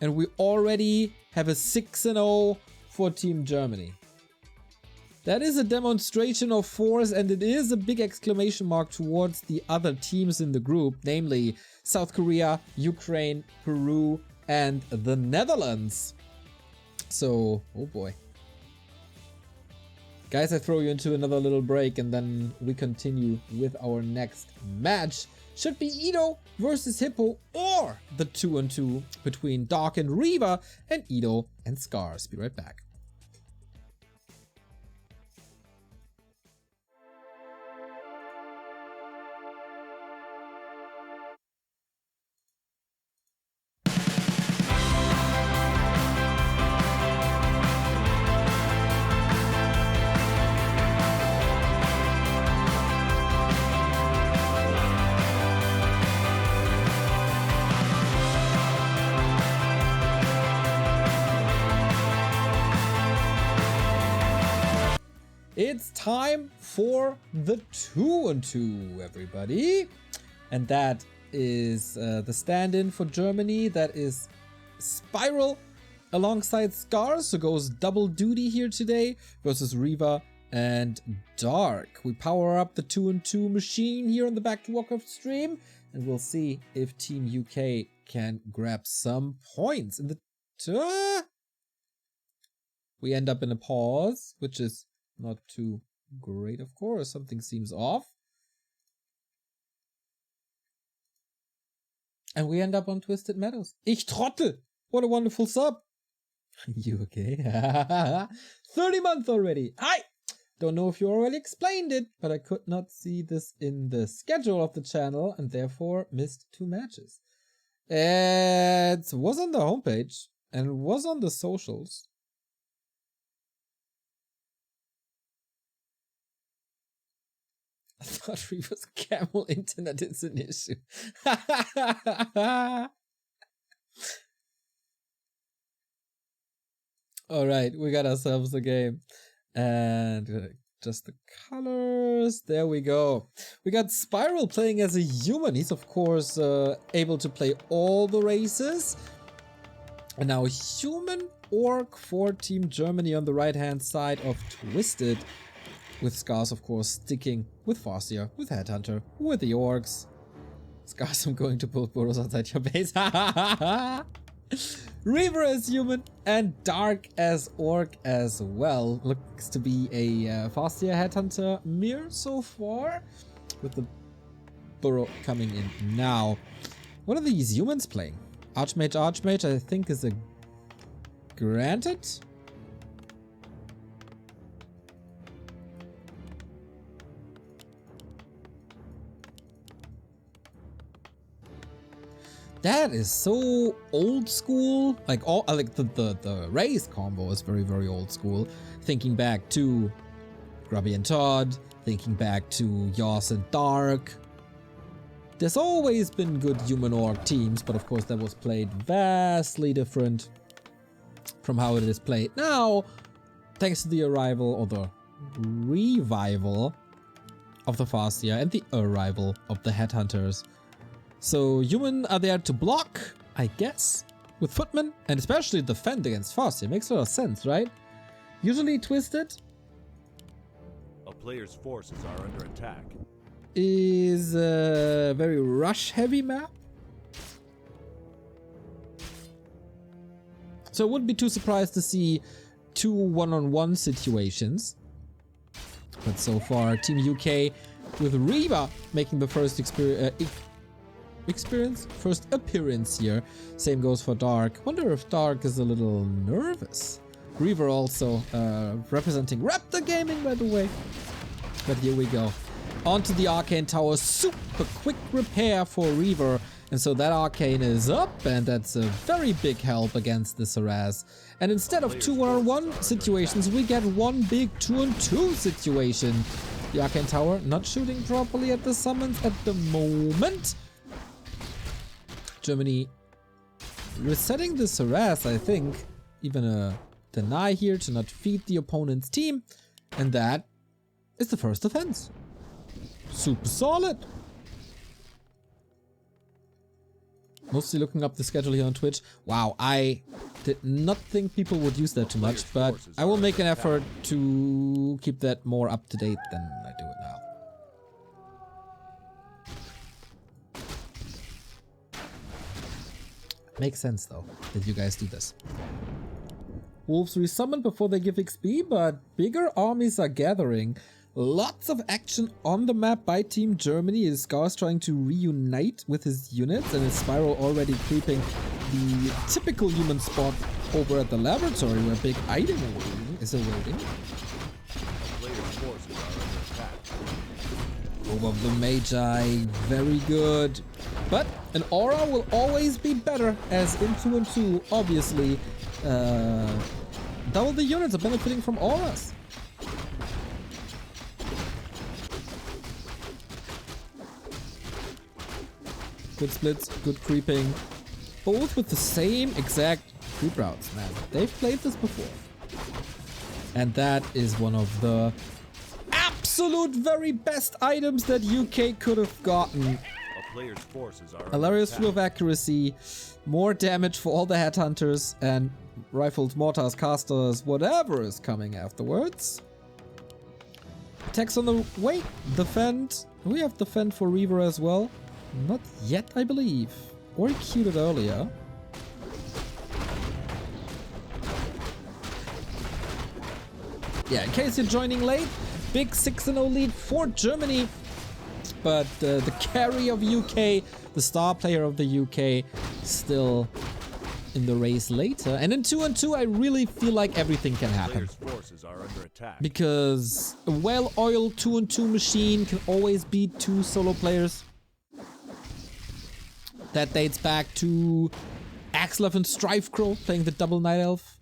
and we already have a 6-0 for Team Germany. That is a demonstration of force, and it is a big exclamation mark towards the other teams in the group, namely South Korea, Ukraine, Peru, and the Netherlands. So, oh boy. Guys, I throw you into another little break and then we continue with our next match. Should be Edo versus Hippo, or the 2-2 between Dark and ReaVer, and Edo and Scars. Be right back. It's time for the 2-on-2, everybody. And that is the stand-in for Germany. That is Spiral alongside Scars, so goes double duty here today versus ReaVer and Dark. We power up the 2-on-2 machine here on the Back to Warcraft stream, and we'll see if Team UK can grab some points. In the we end up in a pause, which is not too great, of course. Something seems off. And we end up on Twisted Meadows. Ich Trottel! What a wonderful sub! You okay? 30 months already! Hi! Don't know if you already explained it, but I could not see this in the schedule of the channel and therefore missed 2 matches. It was on the homepage and was on the socials. I thought ReaVer's camel internet is an issue. Alright, we got ourselves a game. And just the colors. There we go. We got Spiral playing as a human. He's of course able to play all the races. And now human orc for Team Germany on the right hand side of Twisted. With Scars, of course, sticking with Farseer, with Headhunter, with the orcs. Scars, I'm going to build burrows outside your base. ReaVer as human and Dark as orc as well. Looks to be a Farseer Headhunter mirror so far. With the burrow coming in now. What are these humans playing? Archmage, I think is a granted. That is so old school. Like all, like the race combo is very, very old school. Thinking back to Grubby and Todd, thinking back to Yoss and Dark. There's always been good human orc teams, but of course that was played vastly different from how it is played now, thanks to the arrival or the revival of the Farseer and the arrival of the Headhunters. So human are there to block, I guess, with Footman, and especially defend against Farseer. Makes a lot of sense, right? Usually Twisted A player's forces are under attack. Is a very rush-heavy map. So I wouldn't be too surprised to see 2 one-on-one situations. But so far, Team UK with ReaVer making the first first appearance here. Same goes for Dark. Wonder if Dark is a little nervous. ReaVer also representing Raptor Gaming, by the way. But here we go. Onto the Arcane Tower. Super quick repair for ReaVer. And so that Arcane is up, and that's a very big help against this harass. And instead of 2 one-on-1 situations, we get one big 2-on-2 situation. The Arcane Tower not shooting properly at the summons at the moment. Germany resetting this harass, I think. Even a deny here to not feed the opponent's team. And that is the first offense. Super solid. Mostly looking up the schedule here on Twitch. Wow, I did not think people would use that too much, but I will make an effort to keep that more up to date than I do it now. Makes sense though, that you guys do this. Wolves resummoned before they give XP, but bigger armies are gathering. Lots of action on the map by Team Germany. Is Scars trying to reunite with his units, and is Spiral already creeping the typical human spot over at the laboratory where big item is awaiting. Player's forces are under attack. Over the Magi, very good. But an aura will always be better, as in 2-on-2, obviously. Double the units are benefiting from auras. Good splits, good creeping. Both with the same exact creep routes, man. They've played this before. And that is one of the absolute very best items that UK could have gotten. A player's forces are Hilarious under view of accuracy, more damage for all the headhunters, and rifled mortars, casters, whatever is coming afterwards. Attacks on the way. Defend. We have defend for ReaVer as well. Not yet, I believe. Or he queued it earlier. Yeah, in case you're joining late, big 6-0 lead for Germany. But the carry of UK, the star player of the UK, still in the race later. And in 2-on-2, I really feel like everything can happen. forces are under attack. Because a well-oiled 2-on-2 machine can always beat 2 solo players. That dates back to Axelov and Strifecrow playing the double Night Elf.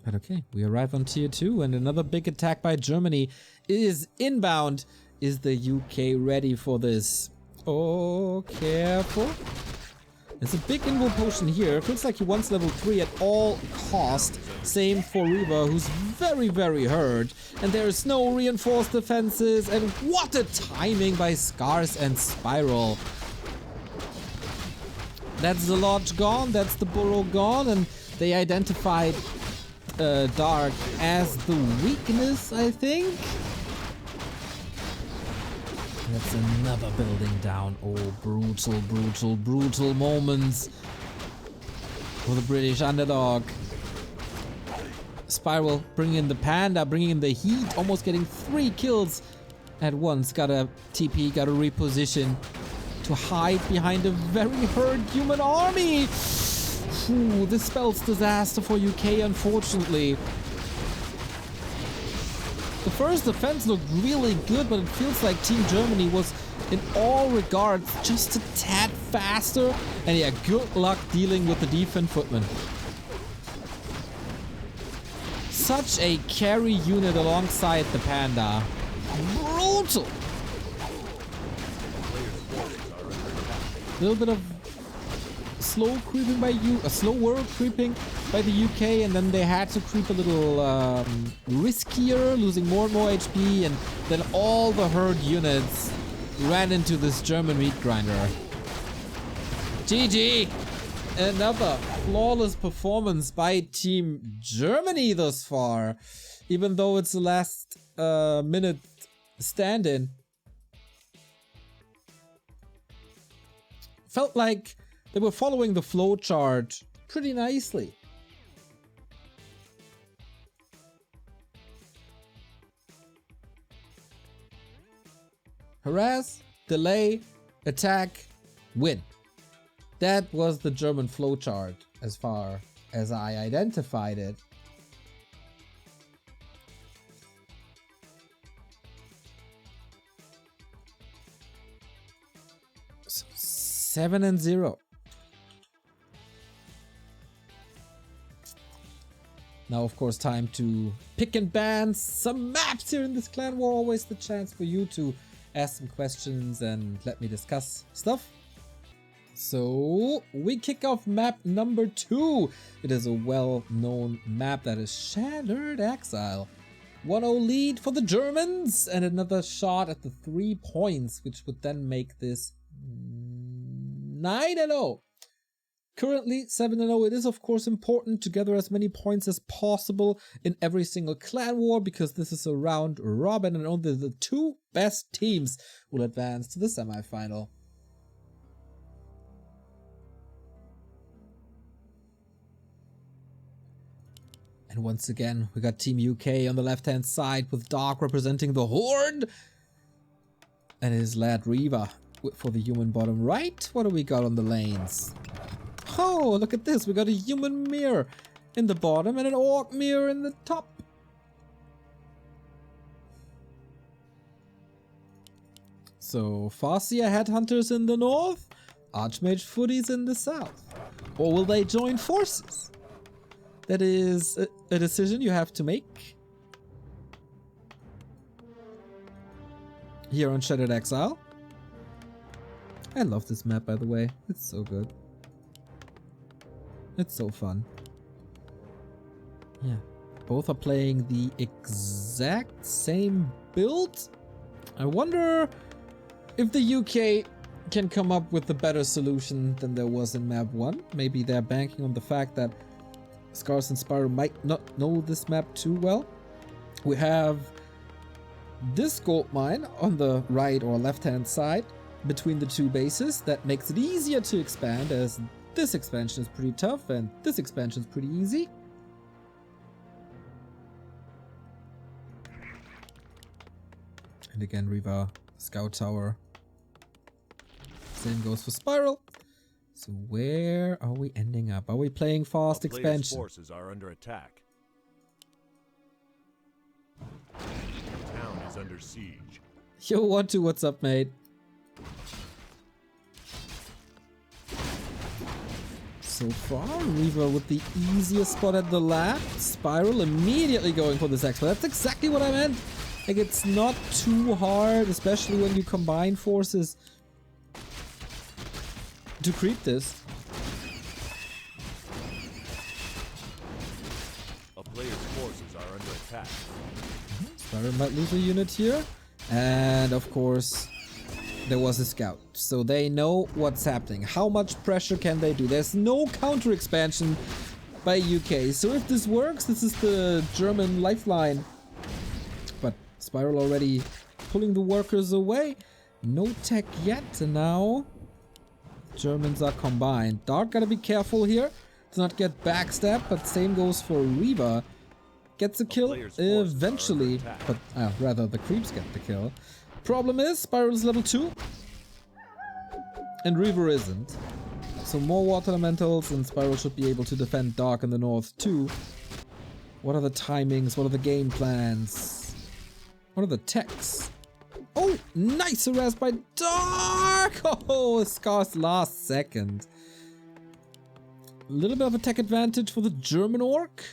But okay, we arrive on tier 2 and another big attack by Germany is inbound. Is the UK ready for this? Oh, careful. There's a big invo potion here. Feels like he wants level 3 at all cost. Same for ReaVer, who's very, very hurt. And there's no reinforced defenses. And what a timing by Scars and Spiral. That's the lodge gone. That's the burrow gone. And they identified Dark as the weakness, I think. That's another building down. Oh, brutal, brutal, brutal moments for the British underdog. Spiral bringing in the panda, bringing in the heat, almost getting 3 kills at once. Got a TP, got a reposition to hide behind a very hurt human army. Ooh, this spells disaster for UK, unfortunately. The first defense looked really good, but it feels like Team Germany was, in all regards, just a tad faster. And yeah, good luck dealing with the defense footman. Such a carry unit alongside the panda. Brutal! A little bit of slow creeping by slower creeping by the UK, and then they had to creep a little riskier, losing more and more HP, and then all the herd units ran into this German meat grinder. GG! Another flawless performance by Team Germany thus far, even though it's the last minute stand-in. Felt like they were following the flowchart pretty nicely. Harass, delay, attack, win. That was the German flowchart as far as I identified it. So 7-0. Now, of course, time to pick and ban some maps here in this clan war. Always the chance for you to ask some questions and let me discuss stuff. So, we kick off map number 2. It is a well-known map that is Shattered Exile. 1-0 lead for the Germans and another shot at the 3 points, which would then make this 9-0. Currently 7-0. It is of course important to gather as many points as possible in every single clan war, because this is a round robin and only the 2 best teams will advance to the semi-final. And once again, we got Team UK on the left-hand side with Dark representing the Horde. And his lad ReaVer for the human bottom right. What do we got on the lanes? Oh, look at this. We got a human mirror in the bottom and an orc mirror in the top. So, Farseer Headhunters in the north, Archmage Footies in the south. Or will they join forces? That is a decision you have to make. Here on Shattered Exile. I love this map, by the way. It's so good. It's so fun. Yeah. Both are playing the exact same build. I wonder if the UK can come up with a better solution than there was in map 1. Maybe they're banking on the fact that Scars and Spyro might not know this map too well. We have this gold mine on the right or left hand side between the two bases that makes it easier to expand, as this expansion is pretty tough and this expansion is pretty easy. And again, ReaVer, Scout Tower. Same goes for Spiral. So where are we ending up? Are we playing fast expansion? Forces are under attack. The town is under siege. Yo, what's up, mate? So far, ReaVer with the easiest spot at the left. Spiral immediately going for this expert. That's exactly what I meant. Like, it's not too hard, especially when you combine forces, to creep this. A player's forces are under attack. Spiral might lose a unit here. And of course, there was a scout. So they know what's happening. How much pressure can they do? There's no counter expansion by UK. So if this works, this is the German lifeline. But Spiral already pulling the workers away. No tech yet. And now Germans are combined. Dark gotta be careful here to not get backstabbed, but same goes for ReaVer. Gets a kill eventually, but rather the creeps get the kill. Problem is, Spiral is level 2 and ReaVer isn't. So more water elementals and Spiral should be able to defend Dark in the north too. What are the timings? What are the game plans? What are the techs? Oh, nice harass by Dark! Oh, Scar's last second. A little bit of a tech advantage for the German orc.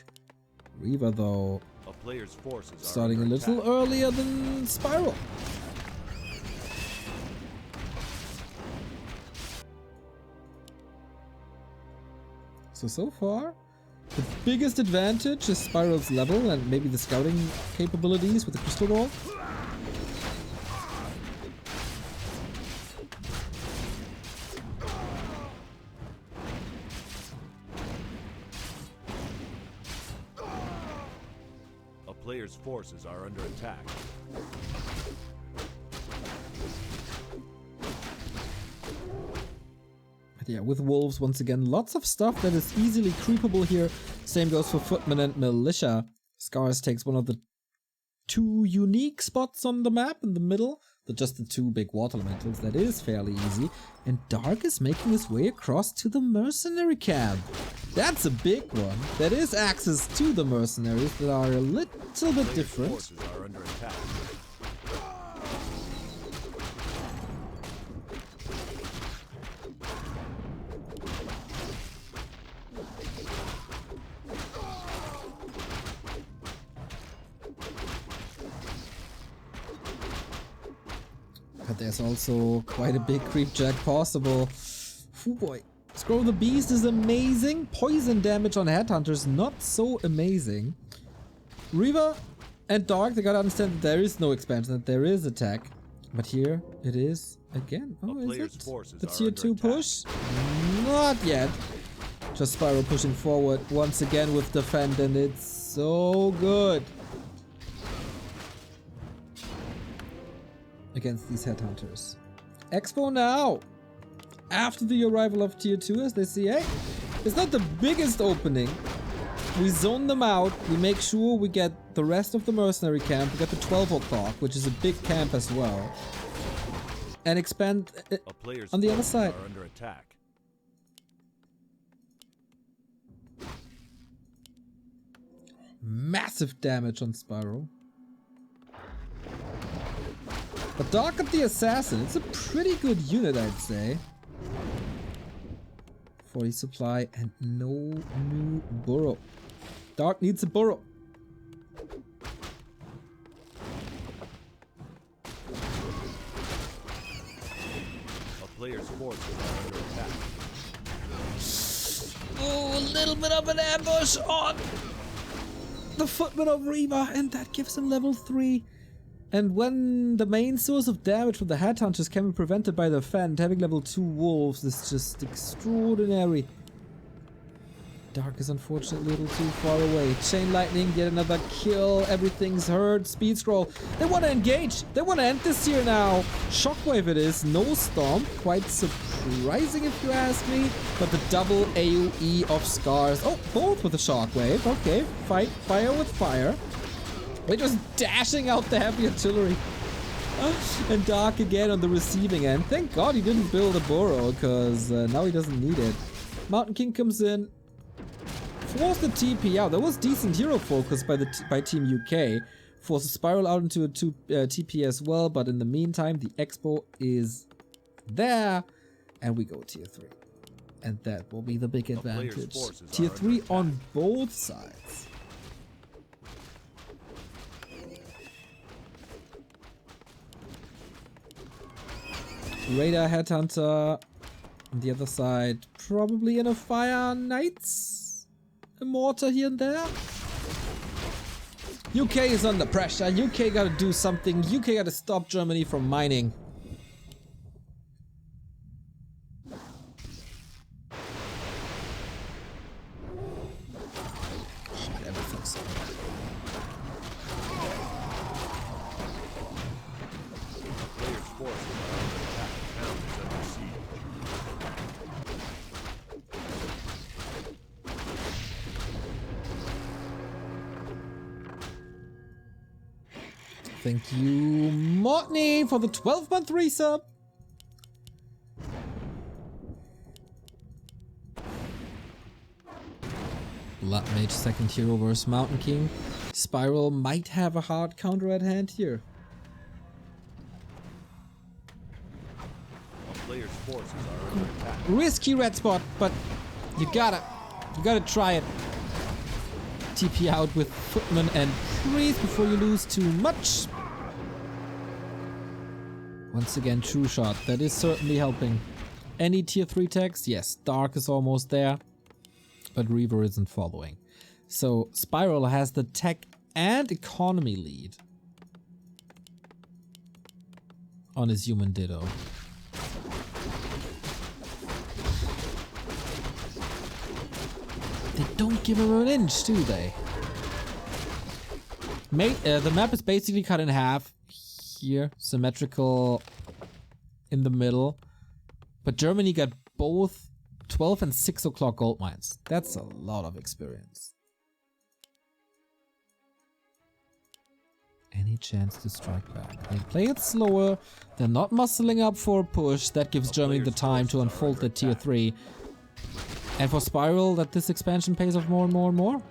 ReaVer though, a player's forces starting a little earlier than Spiral. So far, the biggest advantage is Spiral's level and maybe the scouting capabilities with the crystal ball. A player's forces are under attack. Yeah, with wolves, once again, lots of stuff that is easily creepable here. Same goes for footmen and militia. Scars takes one of the two unique spots on the map in the middle. Just the two big water elementals. That is fairly easy. And Dark is making his way across to the mercenary camp. That's a big one. That is access to the mercenaries that are a little bit different. Forces are under attack. But there's also quite a big creep jack possible. Oh boy. Scroll the Beast is amazing. Poison damage on headhunters, not so amazing. ReaVer and Dark, they gotta understand that there is no expansion, that there is attack. But here it is again. Oh, is it? The tier 2 push? Not yet. Just Spiral pushing forward once again with defend, and it's so good against these headhunters. Expo now! After the arrival of tier 2, as they see, hey, it's not the biggest opening. We zone them out, we make sure we get the rest of the mercenary camp, we get the 12 o'clock, which is a big camp as well, and expand on the other side. Are under attack. Massive damage on Spiral. But Dark at the Assassin, it's a pretty good unit, I'd say. 40 supply and no new burrow. Dark needs a burrow. A player's forces are under attack. Oh, a bit of an ambush on the footman of ReaVer, and that gives him level 3. And when the main source of damage from the headhunters can be prevented by the Fend, having level 2 wolves is just extraordinary. Dark is unfortunately a little too far away. Chain lightning, yet another kill. Everything's hurt. Speed scroll. They want to engage. They want to end this here now. Shockwave it is. No stomp. Quite surprising if you ask me. But the double AoE of scars. Oh, both with the shockwave. Okay, fight fire with fire. They're just dashing out the heavy artillery. And Dark again on the receiving end. Thank God he didn't build a burrow, because now he doesn't need it. Mountain King comes in. Forced the TP out. There was decent hero focus by Team UK. Forced a spiral out into a TP as well, but in the meantime, the Expo is there, and we go tier 3. And that will be the big advantage. Tier 3 on both sides. Radar Headhunter on the other side, probably in a Fire Knights. A mortar here and there. UK is under pressure. UK gotta do something. UK gotta stop Germany from mining. Everything's so bad. Player's force is under attack. Town is under siege. Thank you, Motney, for the 12-month resub. Blood Mage second hero versus Mountain King. Spiral might have a hard counter at hand here. A player's forces are under attack. Risky red spot, but you gotta try it. TP out with Footman and Priest before you lose too much. Once again, True Shot. That is certainly helping. Any tier 3 text? Yes, Dark is almost there. But ReaVer isn't following. So Spiral has the tech and economy lead on his human Ditto. They don't give him an inch, do they? The map is basically cut in half here, symmetrical in the middle. But Germany got both 12 and 6 o'clock gold mines. That's a lot of experience. Any chance to strike back? They play it slower. They're not muscling up for a push. That gives Germany the time to unfold the tier 3. And for Spiral, that this expansion pays off more and more and more.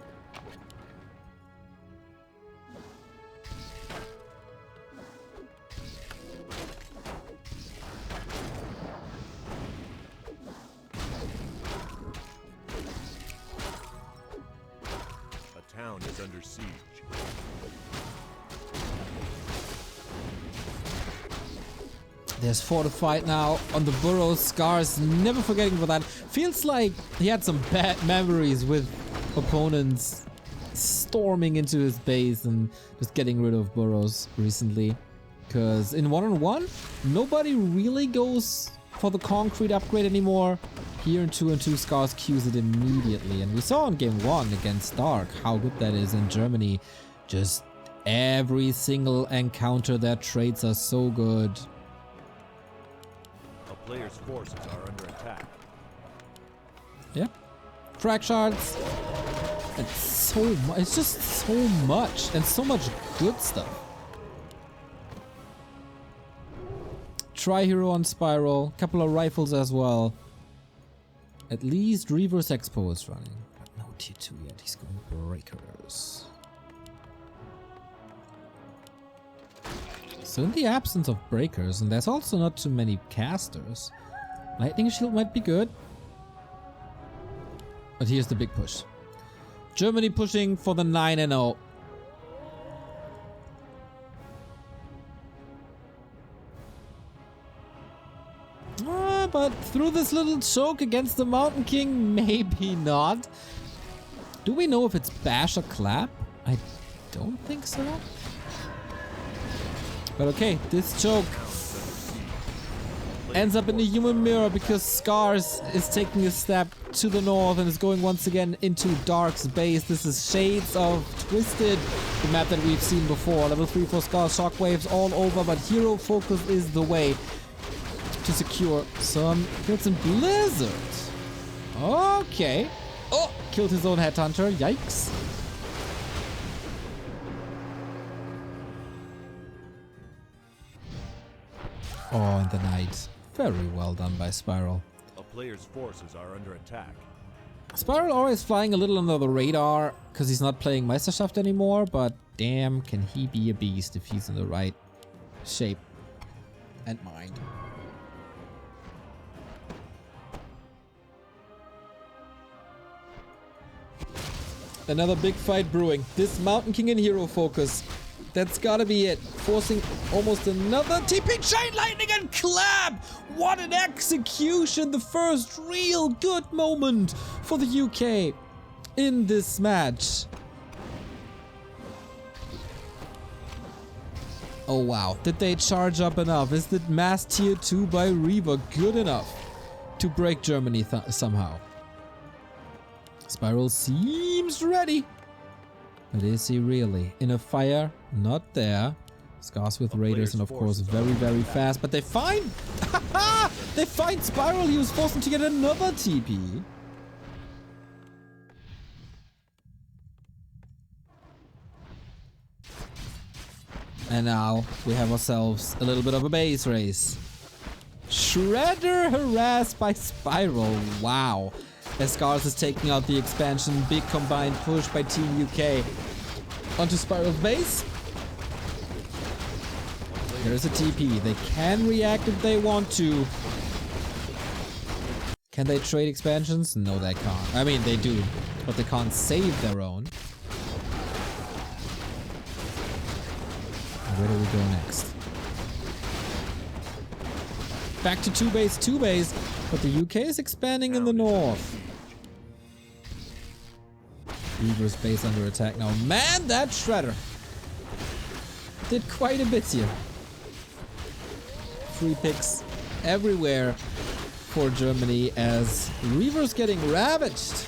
A town is under siege. There's fortified now on the burrows. Scars, never forgetting about that. Feels like he had some bad memories with opponents storming into his base and just getting rid of burrows recently. Because in 1-on-1, nobody really goes for the concrete upgrade anymore. Here in 2-on-2, Scars cues it immediately. And we saw in game 1 against Dark how good that is in Germany. Just every single encounter, their traits are so good. Players' forces are under attack. Yeah. Frag shards. It's just so much. And so much good stuff. Tri-hero on Spiral. Couple of rifles as well. At least ReaVer's Expo is running. But no tier 2 yet. He's going breakers. So in the absence of breakers, and there's also not too many casters, Lightning Shield might be good. But here's the big push. Germany pushing for the 9-0. But through this little choke against the Mountain King, maybe not. Do we know if it's bash or clap? I don't think so. But okay, this choke ends up in the human mirror because Scars is taking a step to the north and is going once again into Dark's base. This is shades of Twisted, the map that we've seen before. Level 3 for Scars, shockwaves all over, but hero focus is the way to secure some kills in Blizzard. Okay. Oh, killed his own headhunter. Yikes. Oh, and the knight. Very well done by Spiral. A player's forces are under attack. Spiral always flying a little under the radar because he's not playing Meisterschaft anymore, but damn, can he be a beast if he's in the right shape and mind. Another big fight brewing. This Mountain King and hero focus. That's gotta be it. Forcing almost another TP Chain Lightning and Clap! What an execution! The first real good moment for the UK in this match. Oh wow, did they charge up enough? Is the mass tier 2 by ReaVer good enough to break Germany somehow? Spiral seems ready. But is he really? In a fire? Not there. Scars with Raiders and of course very, very fast. But they find... they find Spiral. He was forced to get another TP. And now we have ourselves a little bit of a base race. Shredder harassed by Spiral. Wow. As Scars is taking out the expansion. Big combined push by Team UK. Onto Spiral's base. There's a TP. They can react if they want to. Can they trade expansions? No, they can't. I mean, they do. But they can't save their own. Where do we go next? Back to 2 base. But the UK is expanding in the north. ReaVer's base under attack now. Man, that Shredder did quite a bit here. Free picks everywhere for Germany as ReaVer's getting ravaged.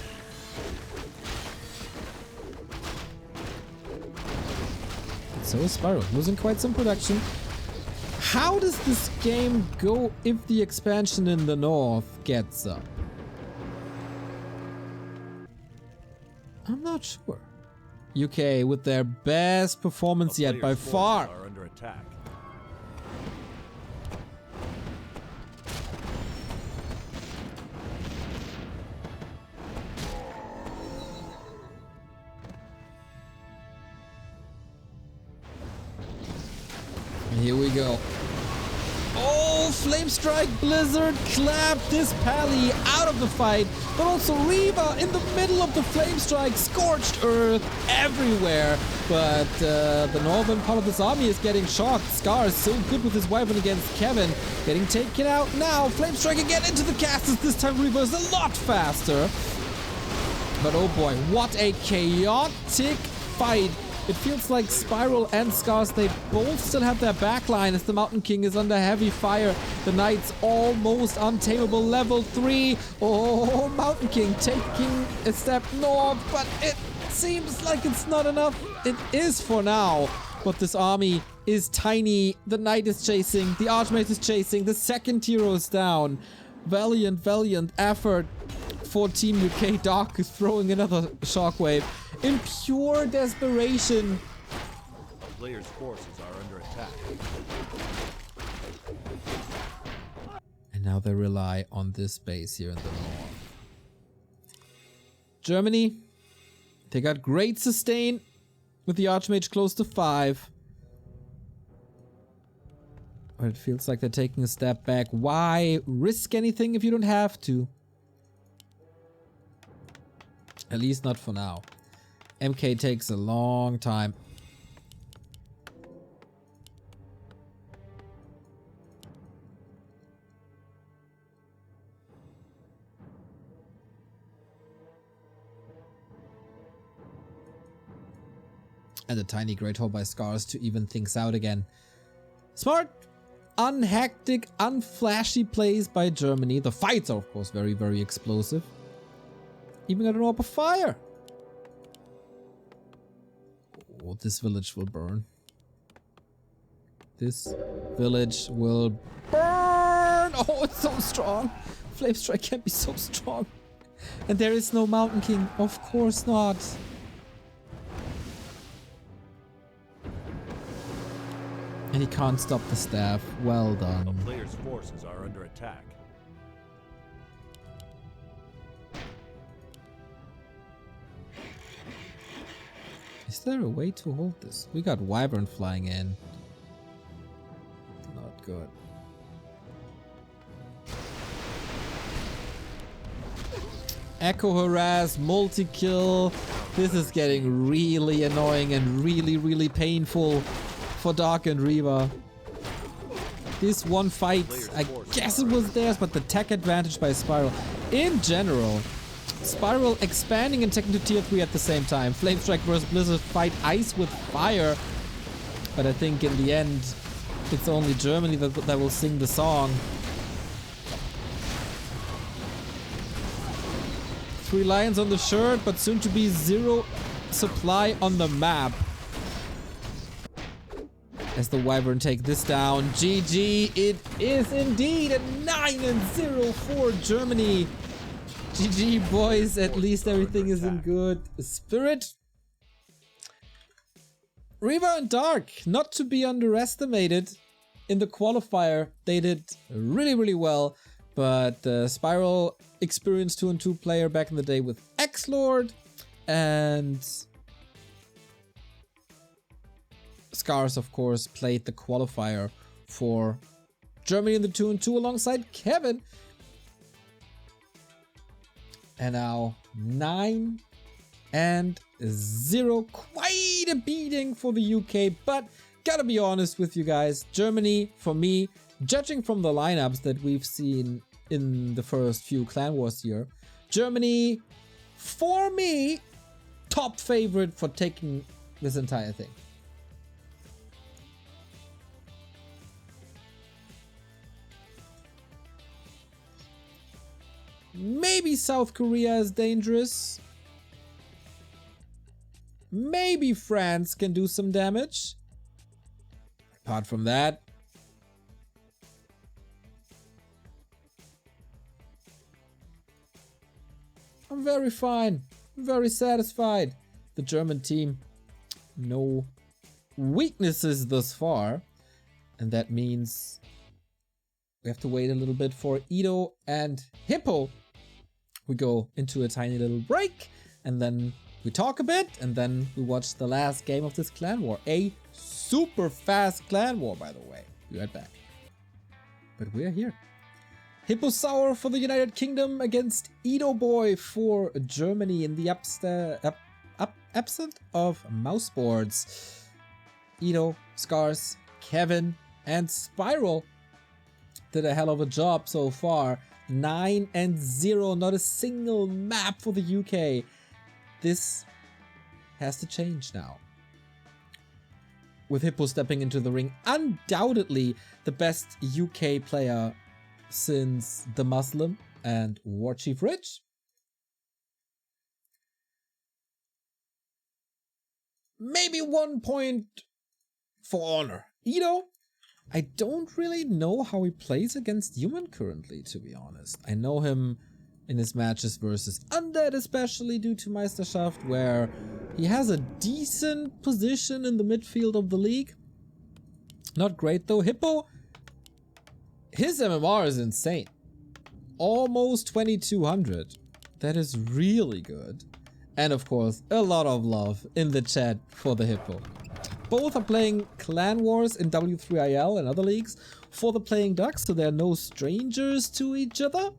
So is Spiral, losing quite some production. How does this game go if the expansion in the north gets up? I'm not sure. UK with their best performance yet by far. Are under attack. Here we go. Oh, Flame Strike, Blizzard, Clap this Pally out of the fight. But also ReaVer in the middle of the Flame Strike, Scorched Earth everywhere. But the northern part of this army is getting shocked. Scar is so good with his weapon against Kevin. Getting taken out now. Flame Strike again into the casters. This time ReaVer is a lot faster. But oh boy, what a chaotic fight. It feels like Spiral and Scars, they both still have their backline as the Mountain King is under heavy fire. The Knight's almost untamable level 3. Oh, Mountain King taking a step north, but it seems like it's not enough. It is for now, but this army is tiny. The Knight is chasing, the Archmage is chasing, the second hero is down. Valiant effort for Team UK. Dark is throwing another shockwave. In pure desperation. The player's forces are under attack. And now they rely on this base here in the north. Germany, they got great sustain with the Archmage close to 5. But it feels like they're taking a step back. Why risk anything if you don't have to? At least not for now. MK takes a long time. And a tiny great hole by Scars to even things out again. Smart, unhectic, unflashy plays by Germany. The fights are, of course, very, very explosive. Even got an orb of fire. Oh, this village will burn. This village will burn. Oh, it's so strong. Flame Strike can't be so strong. And there is no Mountain King. Of course not. And he can't stop the staff. Well done. A player's forces are under attack. Is there a way to hold this? We got Wyvern flying in. Not good. Echo harass, multi-kill. This is getting really annoying and really, really painful for Dark and ReaVer. This one fight, I guess it was theirs, but the tech advantage by Spiral. In general, Spiral expanding and taking to tier 3 at the same time. Flame Strike versus Blizzard fight ice with fire. But I think in the end, it's only Germany that will sing the song. 3 lions on the shirt, but soon to be 0 supply on the map. As the Wyvern take this down. GG, it is indeed a 9-0 for Germany. GG, boys, at least everything is in good spirit. ReaVer and Dark, not to be underestimated. In the qualifier, they did really, really well. But Spiral, experienced 2-on-2 player back in the day with X-Lord. And Scars, of course, played the qualifier for Germany in the 2-on-2 alongside Kevin. And now 9-0. Quite a beating for the UK, but gotta be honest with you guys. Germany, for me, judging from the lineups that we've seen in the first few Clan Wars here, Germany, for me, top favorite for taking this entire thing. Maybe South Korea is dangerous. Maybe France can do some damage. Apart from that, I'm very fine. I'm very satisfied. The German team, no weaknesses thus far. And that means we have to wait a little bit for Ito and Hippo. We go into a tiny little break, and then we talk a bit, and then we watch the last game of this clan war. A super fast clan war, by the way. Be right back. But we're here. Hipposaur for the United Kingdom against Ito Boy for Germany in the absent of mouse boards. Ito, Scars, Kevin, and Spiral did a hell of a job so far. 9-0, not a single map for the UK. This has to change now. With Hippo stepping into the ring, undoubtedly the best UK player since the Muslim and War Chief Rich. Maybe 1 point for honor. Ito, I don't really know how he plays against human currently, to be honest. I know him in his matches versus Undead, especially due to Meisterschaft, where he has a decent position in the midfield of the league. Not great though. Hippo, his MMR is insane. Almost 2200. That is really good. And of course, a lot of love in the chat for the Hippo. Both are playing Clan Wars in W3IL and other leagues for the Playing Ducks, so they're no strangers to each other.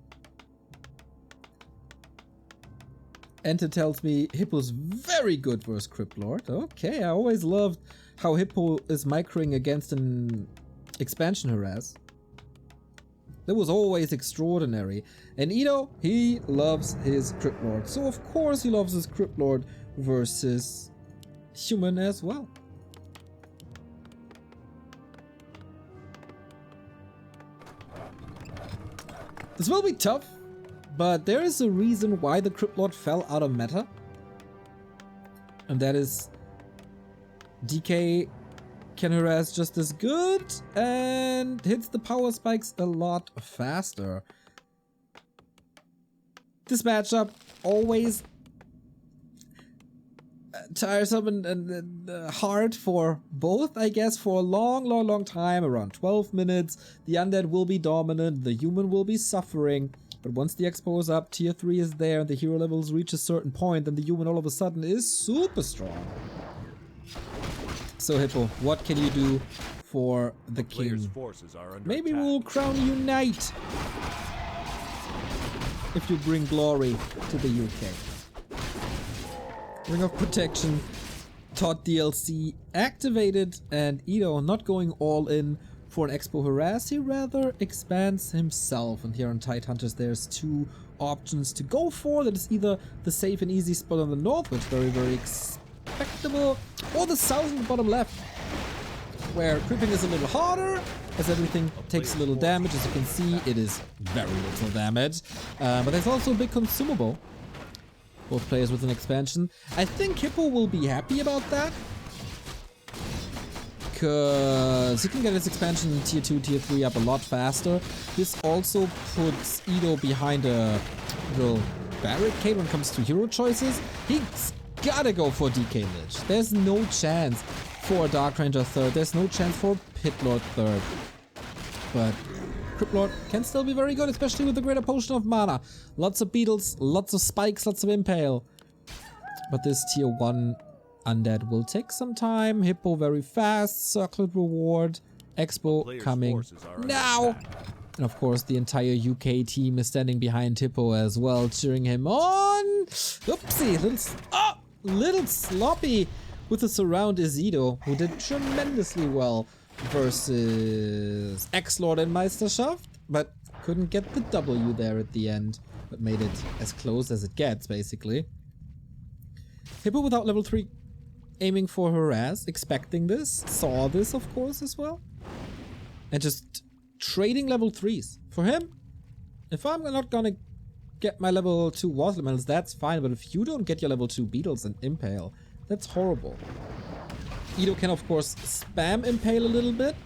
Enter tells me Hippo's very good versus Crypt Lord. Okay, I always loved how Hippo is microing against an expansion harass. That was always extraordinary. And Ito, he loves his Crypt Lord. So of course he loves his Crypt Lord versus human as well. This will be tough, but there is a reason why the Crypt Lord fell out of meta. And that is DK can harass just as good and hits the power spikes a lot faster. This matchup always tiresome and hard for both, I guess, for a long time, around 12 minutes. The undead will be dominant, the human will be suffering, but once the expo is up, tier 3 is there, and the hero levels reach a certain point, then the human all of a sudden is super strong. So Hippo, what can you do for the king? Maybe we'll crown you knight if you bring glory to the UK. Ring of Protection, Todd DLC activated, and Edo not going all in for an expo harass, he rather expands himself. And here on Tidehunters there's two options to go for. That is either the safe and easy spot on the north, which is very expectable, or the south and the bottom left, where creeping is a little harder, as everything takes a little damage. As you can see, it is very little damage, but there's also a big consumable. Both players with an expansion. I think Hippo will be happy about that, because he can get his expansion in tier 2, tier 3 up a lot faster. This also puts Edo behind a little barricade when it comes to hero choices. He's gotta go for DK Lich. There's no chance for a Dark Ranger third. There's no chance for Pit Lord third. But Crypt Lord can still be very good, especially with the Greater Potion of Mana. Lots of beetles, lots of spikes, lots of impale. But this tier 1 undead will take some time. Hippo very fast, circlet reward, expo coming now. And of course the entire UK team is standing behind Hippo as well, cheering him on. Oopsie, little sloppy with the surround is Edo, who did tremendously well versus X-Lord and Meisterschaft, but couldn't get the W there at the end, but made it as close as it gets, basically. Hippo without level 3 aiming for harass, expecting this, saw this of course as well, and just trading level 3s. For him, if I'm not gonna get my level 2 water elementals, that's fine, but if you don't get your level 2 beetles and impale, that's horrible. Edo can of course spam impale a little bit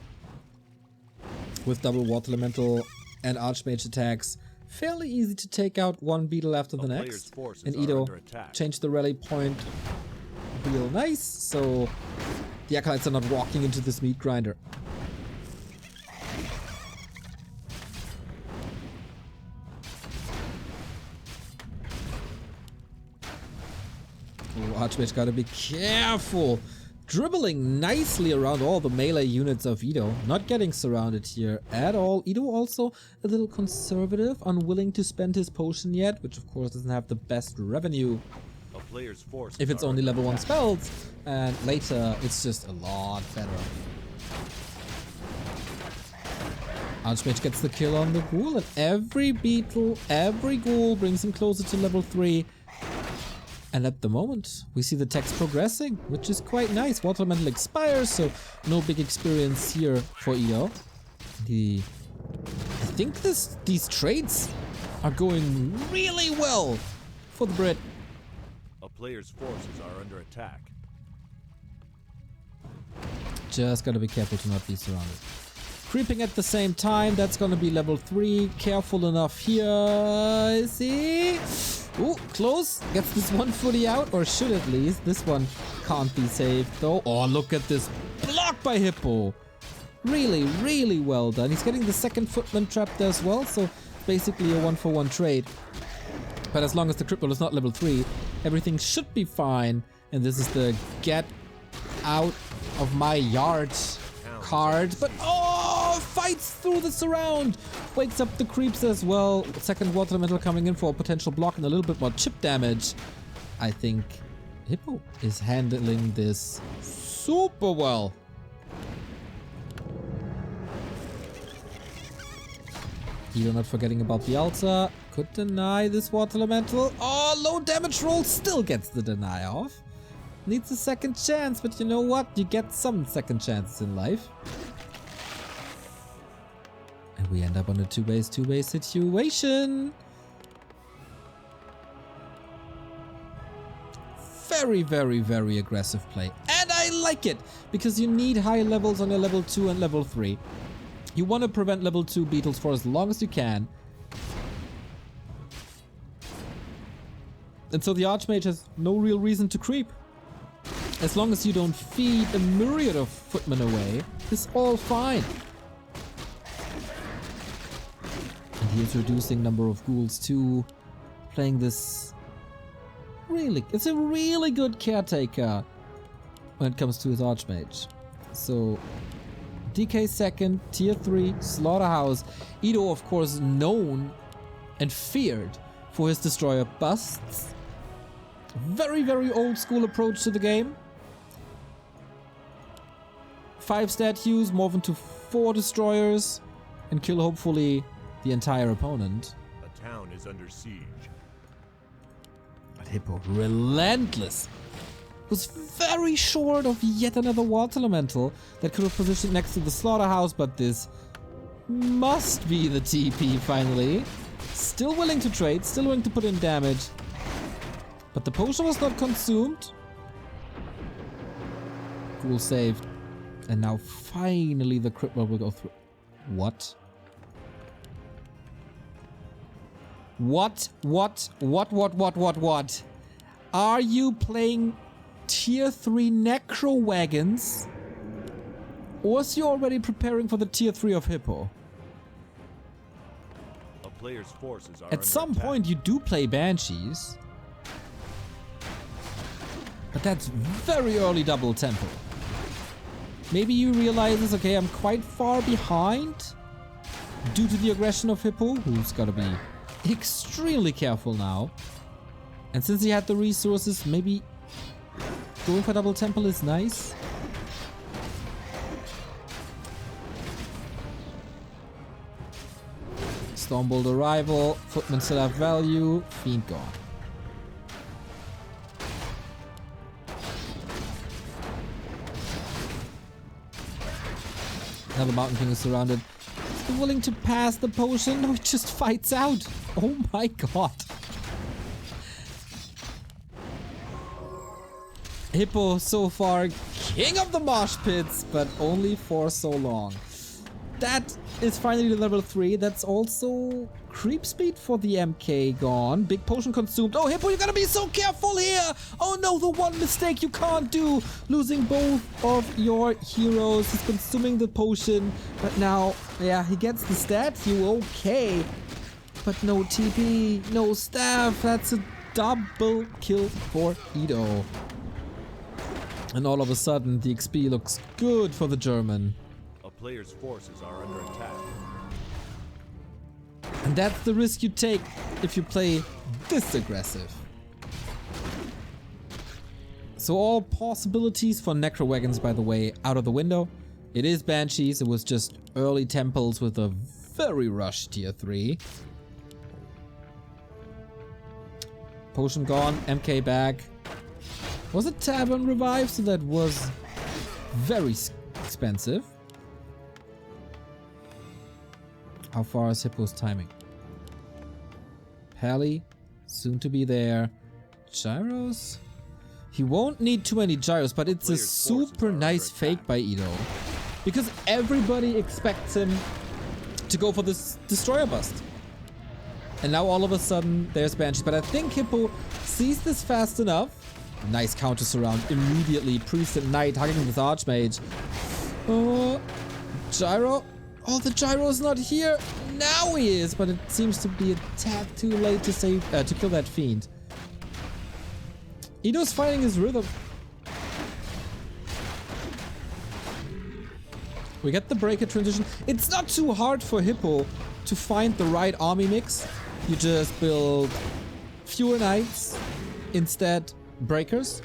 with double water elemental and archmage attacks. Fairly easy to take out one beetle after the next. And Edo changed the rally point real nice, so the acolytes are not walking into this meat grinder. Oh, archmage gotta be careful. Dribbling nicely around all the melee units of Edo, not getting surrounded here at all. Edo also a little conservative, unwilling to spend his potion yet, which of course doesn't have the best revenue if it's only level 1 spells, and later it's just a lot better. Archmage gets the kill on the ghoul, and every beetle, every ghoul brings him closer to level 3. And at the moment, we see the text progressing, which is quite nice. Water Elemental expires, so no big experience here for Edo. I think these trades are going really well for the Brit. A player's forces are under attack. Just gotta be careful to not be surrounded. Creeping at the same time, that's gonna be level 3. Careful enough here, is he? Ooh, close. Gets this one footy out, or should at least. This one can't be saved though. Oh, look at this block by Hippo. Really well done. He's getting the second footman trapped as well, so basically a 1-for-1 trade. But as long as the Crypt Lord is not level 3, everything should be fine. And this is the get out of my yard card. But oh, fights through the surround. Wakes up the creeps as well. Second water elemental coming in for a potential block and a little bit more chip damage. I think Hippo is handling this super well. Edo not forgetting about the altar. Could deny this water elemental. Oh, low damage roll still gets the deny off. Needs a second chance, but you know what? You get some second chances in life. And we end up on a 2-base situation. Very, very, very aggressive play. And I like it, because you need high levels on your level 2 and level 3. You want to prevent level 2 beetles for as long as you can. And so the Archmage has no real reason to creep. As long as you don't feed a myriad of footmen away, it's all fine. And he is reducing number of ghouls too. Playing this it's a really good caretaker when it comes to his Archmage. So DK second, tier 3, Slaughterhouse. Ido, of course, known and feared for his destroyer busts. Very, very old school approach to the game. 5 statues, morph into 4 destroyers, and kill hopefully the entire opponent. A town is under siege. But Hippo, relentless, was very short of yet another water elemental that could have positioned next to the Slaughterhouse, but this must be the TP finally. Still willing to trade, still willing to put in damage. But the potion was not consumed. Ghoul saved. And now finally the crit roll will go through. What? What? Are you playing tier 3 Necro Wagons? Or is he already preparing for the tier 3 of Hippo? A player's forces are At some attack. point you do play Banshees. But that's very early double tempo. Maybe you realize this, okay, I'm quite far behind due to the aggression of Hippo, who's gotta be extremely careful now. And since he had the resources, maybe going for double temple is nice. Stormbolt arrival, footmen still have value, Fiend gone. Now the Mountain King is surrounded. Is he willing to pass the potion? No, he just fights out. Oh my god. Hippo so far king of the mosh pits, but only for so long. That is finally the level 3. That's also creep speed for the MK gone. Big potion consumed. Oh, Hippo, you gotta be so careful here. Oh no, the one mistake you can't do. Losing both of your heroes. He's consuming the potion. But now, yeah, he gets the statue. Okay. But no TP, no staff. That's a double kill for Ido. And all of a sudden, the XP looks good for the German. A player's forces are under attack. And that's the risk you take if you play this aggressive. So all possibilities for Necro Wagons, by the way, out of the window. It is Banshees. It was just early temples with a very rushed tier 3. Potion gone, MK back. Was it Tavern Revive? So that was very expensive. How far is Hippo's timing? Pally, soon to be there. Gyros? He won't need too many gyros, but it's a super nice fake by Ido. Because everybody expects him to go for this Destroyer Bust. And now all of a sudden there's Banshee. But I think Hippo sees this fast enough. Nice counter surround immediately. Priest and Knight hugging with Archmage. Gyro. Oh, the gyro is not here. Now he is, but it seems to be a tad too late to save to kill that fiend. Ido's finding his rhythm. We get the breaker transition. It's not too hard for Hippo to find the right army mix. You just build fewer knights, instead breakers,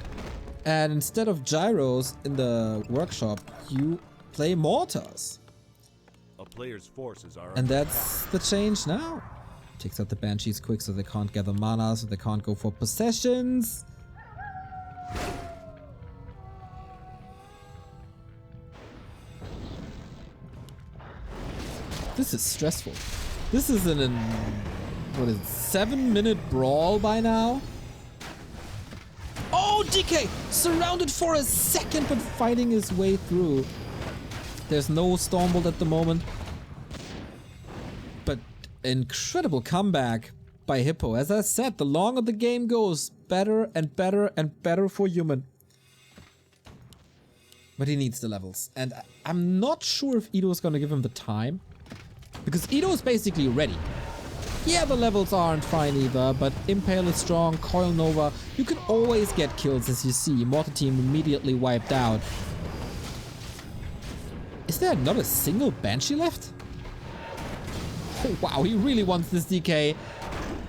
and instead of gyros in the workshop, you play mortars. A player's forces are And that's the change now. Takes out the Banshees quick so they can't gather mana, so they can't go for possessions. This is stressful. This is what is it, 7-minute brawl by now? Oh, DK! Surrounded for a second, but fighting his way through. There's no Stormbolt at the moment. But incredible comeback by Hippo. As I said, the longer the game goes, better and better and better for human. But he needs the levels. And I'm not sure if Ido is going to give him the time. Because Ido is basically ready. Yeah, the levels aren't fine either, but Impale is strong, Coil Nova. You can always get kills, as you see. Mortar Team immediately wiped out. Is there not a single Banshee left? Oh, wow, he really wants this DK.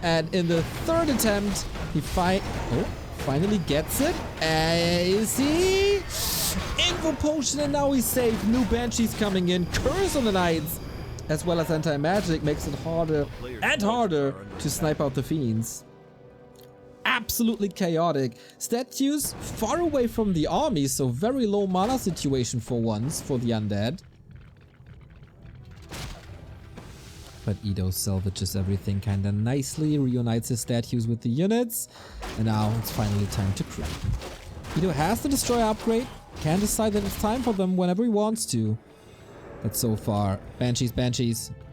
And in the third attempt, he finally gets it. Is he? Info Potion, and now he's safe. New Banshees coming in. Curse on the Knights. As well as anti-magic makes it harder and harder to snipe out the fiends. Absolutely chaotic. Statues far away from the army, so very low mana situation for once for the undead. But Ido salvages everything kinda nicely, reunites his statues with the units, and now it's finally time to creep. Ido has the Destroyer upgrade, can decide that it's time for them whenever he wants to. But so far, Banshees,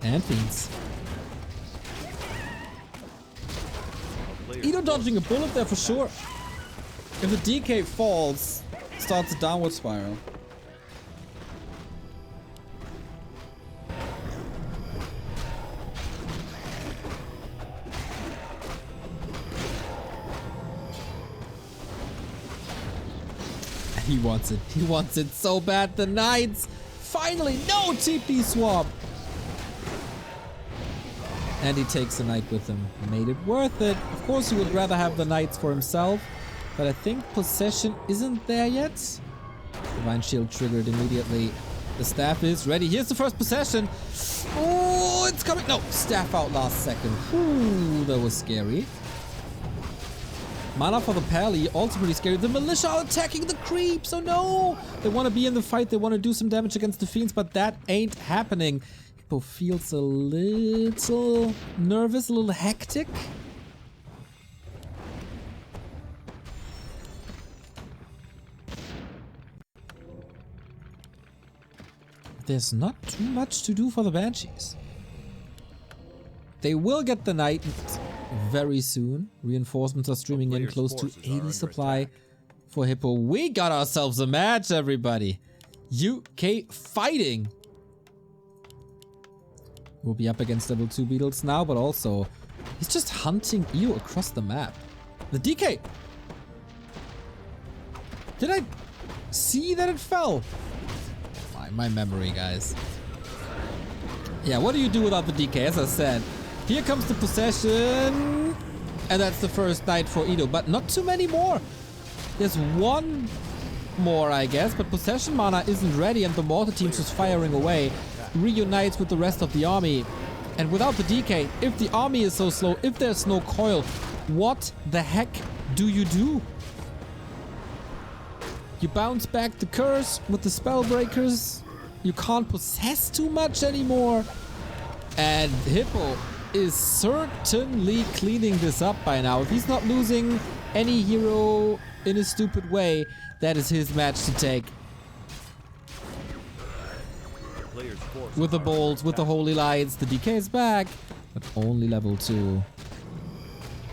and Fiends. Ido dodging a bullet there for sure. If the DK falls, starts a downward spiral. He wants it. He wants it so bad. The Knights. Finally, no TP swap. And he takes a Knight with him. Made it worth it. Of course, he would rather have the Knights for himself. But I think possession isn't there yet. Divine Shield triggered immediately. The staff is ready. Here's the first possession. Oh, it's coming. No, staff out last second. Ooh, that was scary. Mana for the Pally, also pretty scary. The Militia are attacking the creeps. Oh no! They want to be in the fight. They want to do some damage against the Fiends, but that ain't happening. Hippo feels a little nervous, a little hectic. There's not too much to do for the Banshees. They will get the Knight very soon. Reinforcements are streaming in close to 80 supply for Hippo. We got ourselves a match, everybody. UK fighting. We'll be up against level 2 beetles now, but also he's just hunting you across the map. The DK. Did I see that it fell? My memory, guys. Yeah, what do you do without the DK? As I said, here comes the possession. And that's the first Knight for Ido, but not too many more. There's one more, I guess, but possession mana isn't ready and the mortar team's just firing away. Reunites with the rest of the army. And without the DK, if the army is so slow, if there's no coil, what the heck do you do? You bounce back the curse with the spell breakers. You can't possess too much anymore. And Hippo is certainly cleaning this up by now. If he's not losing any hero in a stupid way, that is his match to take. With the bolts, with the holy lights, the DK is back, but only level 2.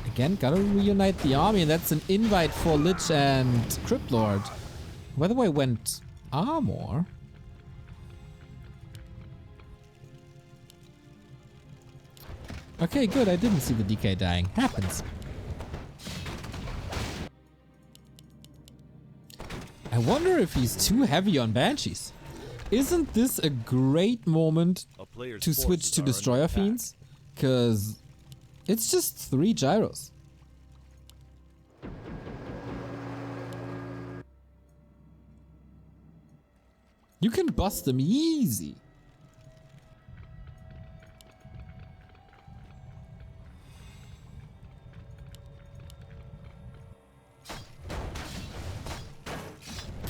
Again, gotta reunite the army, and that's an invite for Lich and Cryptlord. By the way, went armor. Okay, good. I didn't see the DK dying. Happens. I wonder if he's too heavy on Banshees. Isn't this a great moment to switch to Destroyer Fiends? Because it's just 3 gyros. You can bust them easy.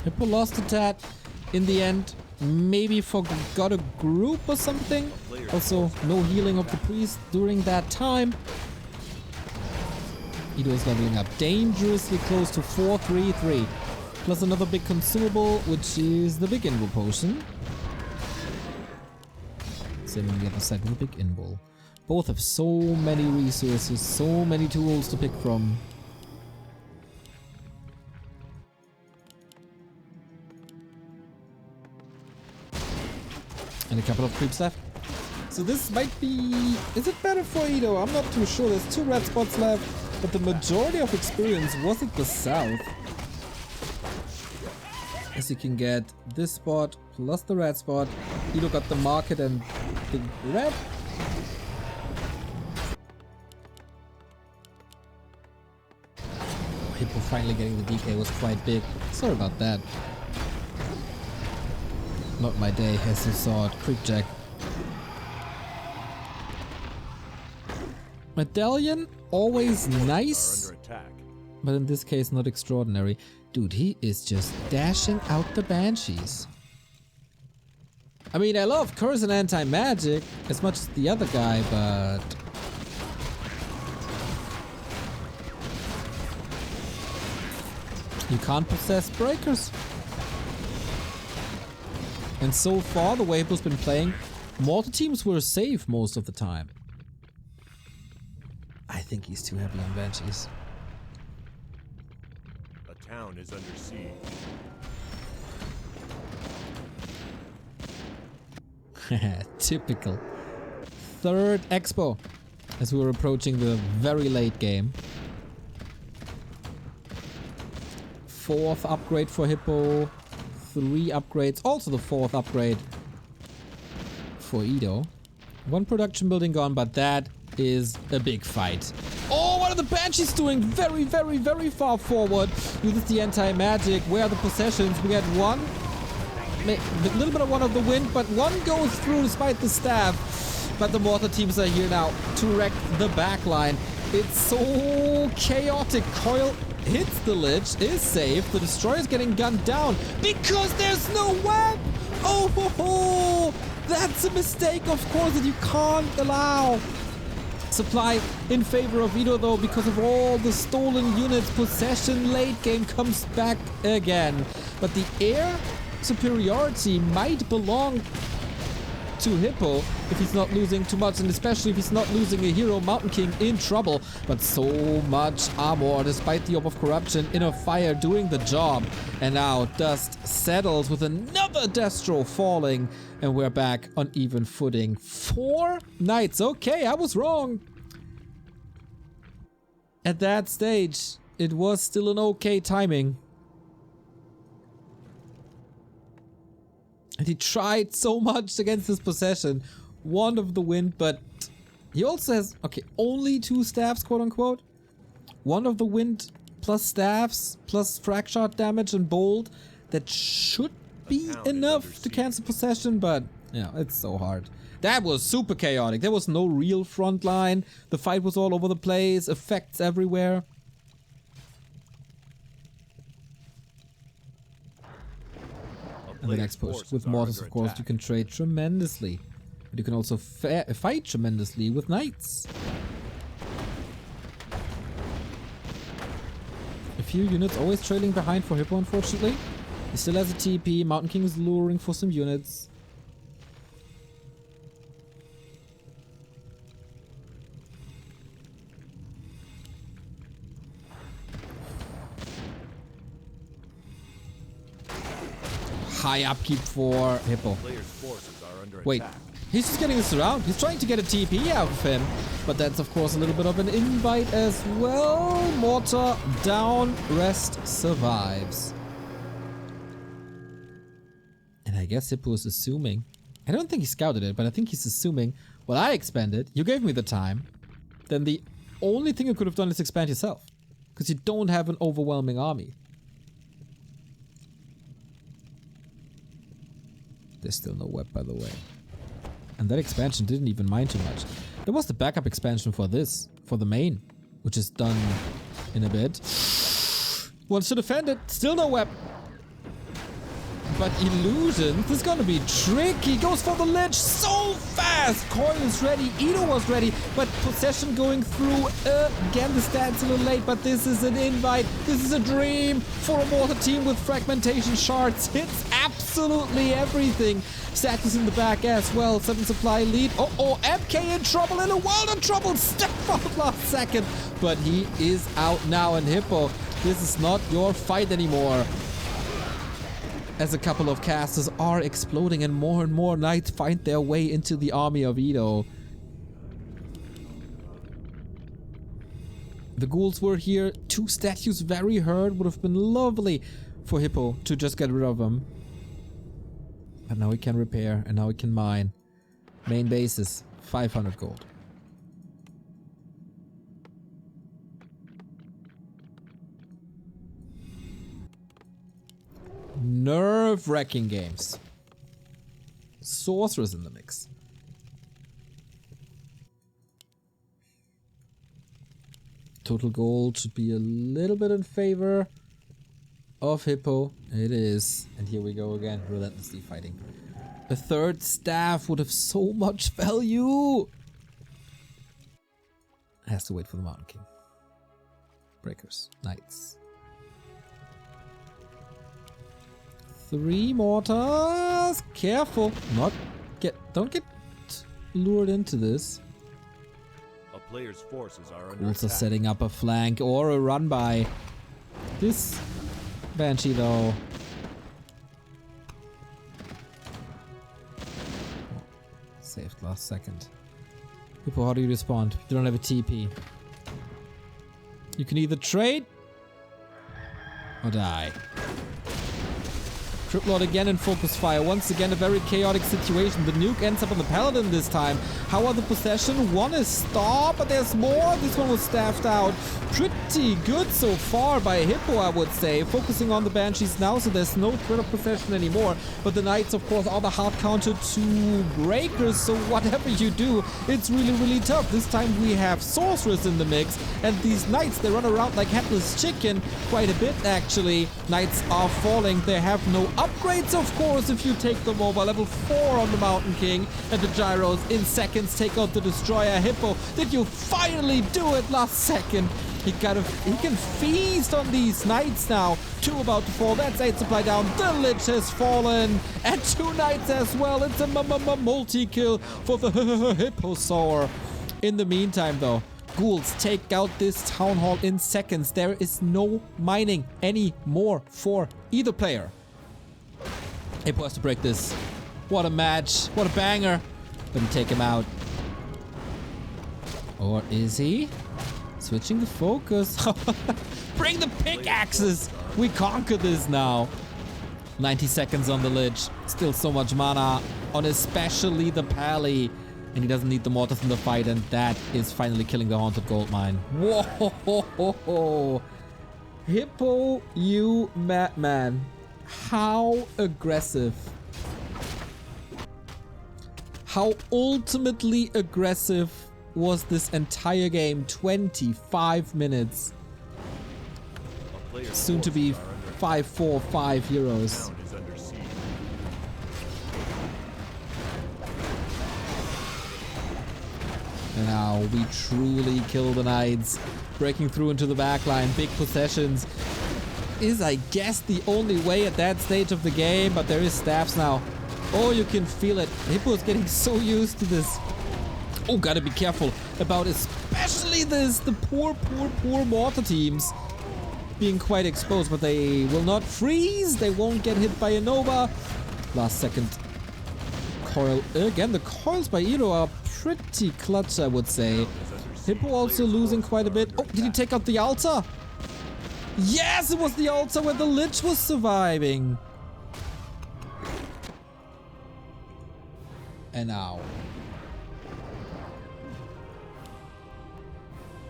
Hippo lost a tad in the end. Maybe forgot a group or something. Also, no healing of the priest during that time. Ido is leveling up dangerously close to 433. Plus another big consumable, which is the big invul potion. Same on the other side with the big invul. Both have so many resources, so many tools to pick from. And a couple of creeps left. So this might be... Is it better for Ido? I'm not too sure. There's 2 red spots left, but the majority of experience was at the south. As you can get this spot plus the red spot. Ido got the market and the red. Hippo finally getting the DK was quite big. Sorry about that. Not my day, as you saw it. Creepjack. Medallion, always nice. But in this case, not extraordinary. Dude, he is just dashing out the banshees. I mean, I love curse and anti-magic as much as the other guy, but... you can't possess breakers. And so far, the way Hippo's been playing, mortar teams were safe most of the time. I think he's too heavy on banshees. A town is under siege. Typical. Third expo. As we were approaching the very late game. 4th upgrade for Hippo. 3 upgrades. Also the 4th upgrade for Ido. 1 production building gone, but that is a big fight. Oh, what are the banshees doing? Very, very, very far forward. Uses the anti-magic. Where are the possessions? We got 1. A little bit of 1 of the wind, but 1 goes through despite the staff. But the mortar teams are here now to wreck the backline. It's so chaotic. Coil hits the Lich, is safe. The Destroyer's getting gunned down because there's no web. Oh, ho, ho. That's a mistake, of course, that you can't allow. Supply in favor of Ido, though, because of all the stolen units. Possession late game comes back again. But the air superiority might belong to Hippo if he's not losing too much, and especially if he's not losing a hero. Mountain King in trouble, but so much armor despite the Orb of Corruption. Inner Fire doing the job, and now Dust settles with another Destro falling, and we're back on even footing. 4 knights. Okay, I was wrong. At that stage, it was still an okay timing. And he tried so much against his possession. 1 of the wind, but he also has, okay, only 2 staffs, quote unquote. 1 of the wind plus staffs plus frag shot damage and bold. That should be enough to cancel possession, but yeah, it's so hard. That was super chaotic. There was no real front line. The fight was all over the place. Effects everywhere. And the next push. With mortars, of course, you can trade tremendously. But you can also fight tremendously with knights. A few units always trailing behind for Hippo, unfortunately. He still has a TP. Mountain King is luring for some units. High upkeep for Hippo. Wait, he's just getting this around. He's trying to get a TP out of him. But that's of course a little bit of an invite as well. Mortar down, rest survives. And I guess Hippo is assuming. I don't think he scouted it, but I think he's assuming, well, I expanded, you gave me the time. Then the only thing you could have done is expand yourself. Because you don't have an overwhelming army. There's still no web, by the way. And that expansion didn't even mind too much. There was the backup expansion for this, for the main, which is done in a bit. Wants to defend it, still no web. but illusion, this is gonna be tricky. Goes for the lich so fast. Coil is ready, Ito was ready, but possession going through. Again, the stat's a little late, but this is an invite. This is a dream for a mortar team with fragmentation shards. Hits absolutely everything. Status in the back as well. 7 supply lead. Oh, MK in trouble, in a world of trouble. Step out last second, but he is out now. And Hippo, this is not your fight anymore. As a couple of casters are exploding and more knights find their way into the army of Ito. The ghouls were here. 2 statues very hurt. Would have been lovely for Hippo to just get rid of them. But now he can repair and now he can mine. Main bases, 500 gold. Nerve-wracking games. Sorcerers in the mix. Total gold should be a little bit in favor of Hippo. It is. And here we go again, relentlessly fighting. A 3rd staff would have so much value. Has to wait for the Mountain King. Breakers. Knights. 3 mortars. Careful. Don't get lured into this. A player's forces are under Also attack. setting up a flank or a run by. This Banshee though. Saved last second. Hippo, how do you respond? You don't have a TP. You can either trade or die. Triplot again in focus fire. Once again, a very chaotic situation. The nuke ends up on the paladin this time. How are the possession? One is stopped, but there's more. This one was staffed out. Pretty good so far by Hippo, I would say. Focusing on the banshees now, so there's no threat of possession anymore. But the knights, of course, are the hard counter to breakers. So whatever you do, it's really tough. This time we have sorcerers in the mix, and these knights, they run around like headless chicken quite a bit actually. Knights are falling. They have no upgrades, of course, if you take them over. Level 4 on the Mountain King, and the gyros in seconds take out the destroyer. Hippo, did you finally do it last second? He can feast on these knights now. 2 about to fall. That's 8 supply down. The lich has fallen, and 2 knights as well. It's a multi-kill for the Hipposaur. In the meantime, though, ghouls take out this town hall in seconds. There is no mining anymore for either player. Hippo has to break this. What a match. What a banger. But he take him out. Or is he? Switching the focus. Bring the pickaxes. We conquer this now. 90 seconds on the lich. Still so much mana on especially the pally. And he doesn't need the mortars in the fight. And that is finally killing the haunted gold mine. Whoa. Hippo, you madman. How aggressive. How ultimately aggressive was this entire game? 25 minutes. Soon to be 545 euros. And now we truly kill the knights. Breaking through into the backline. Big possessions is, I guess, the only way at that stage of the game, but there is staffs now. Oh, you can feel it. Hippo is getting so used to this. Oh, gotta be careful about especially this, the poor mortar teams being quite exposed, but they will not freeze. They won't get hit by a Nova. Last second coil. Again, the coils by Ito are pretty clutch, I would say. Hippo also losing quite a bit. Oh, did he take out the altar? Yes, it was the altar where the lich was surviving. And now.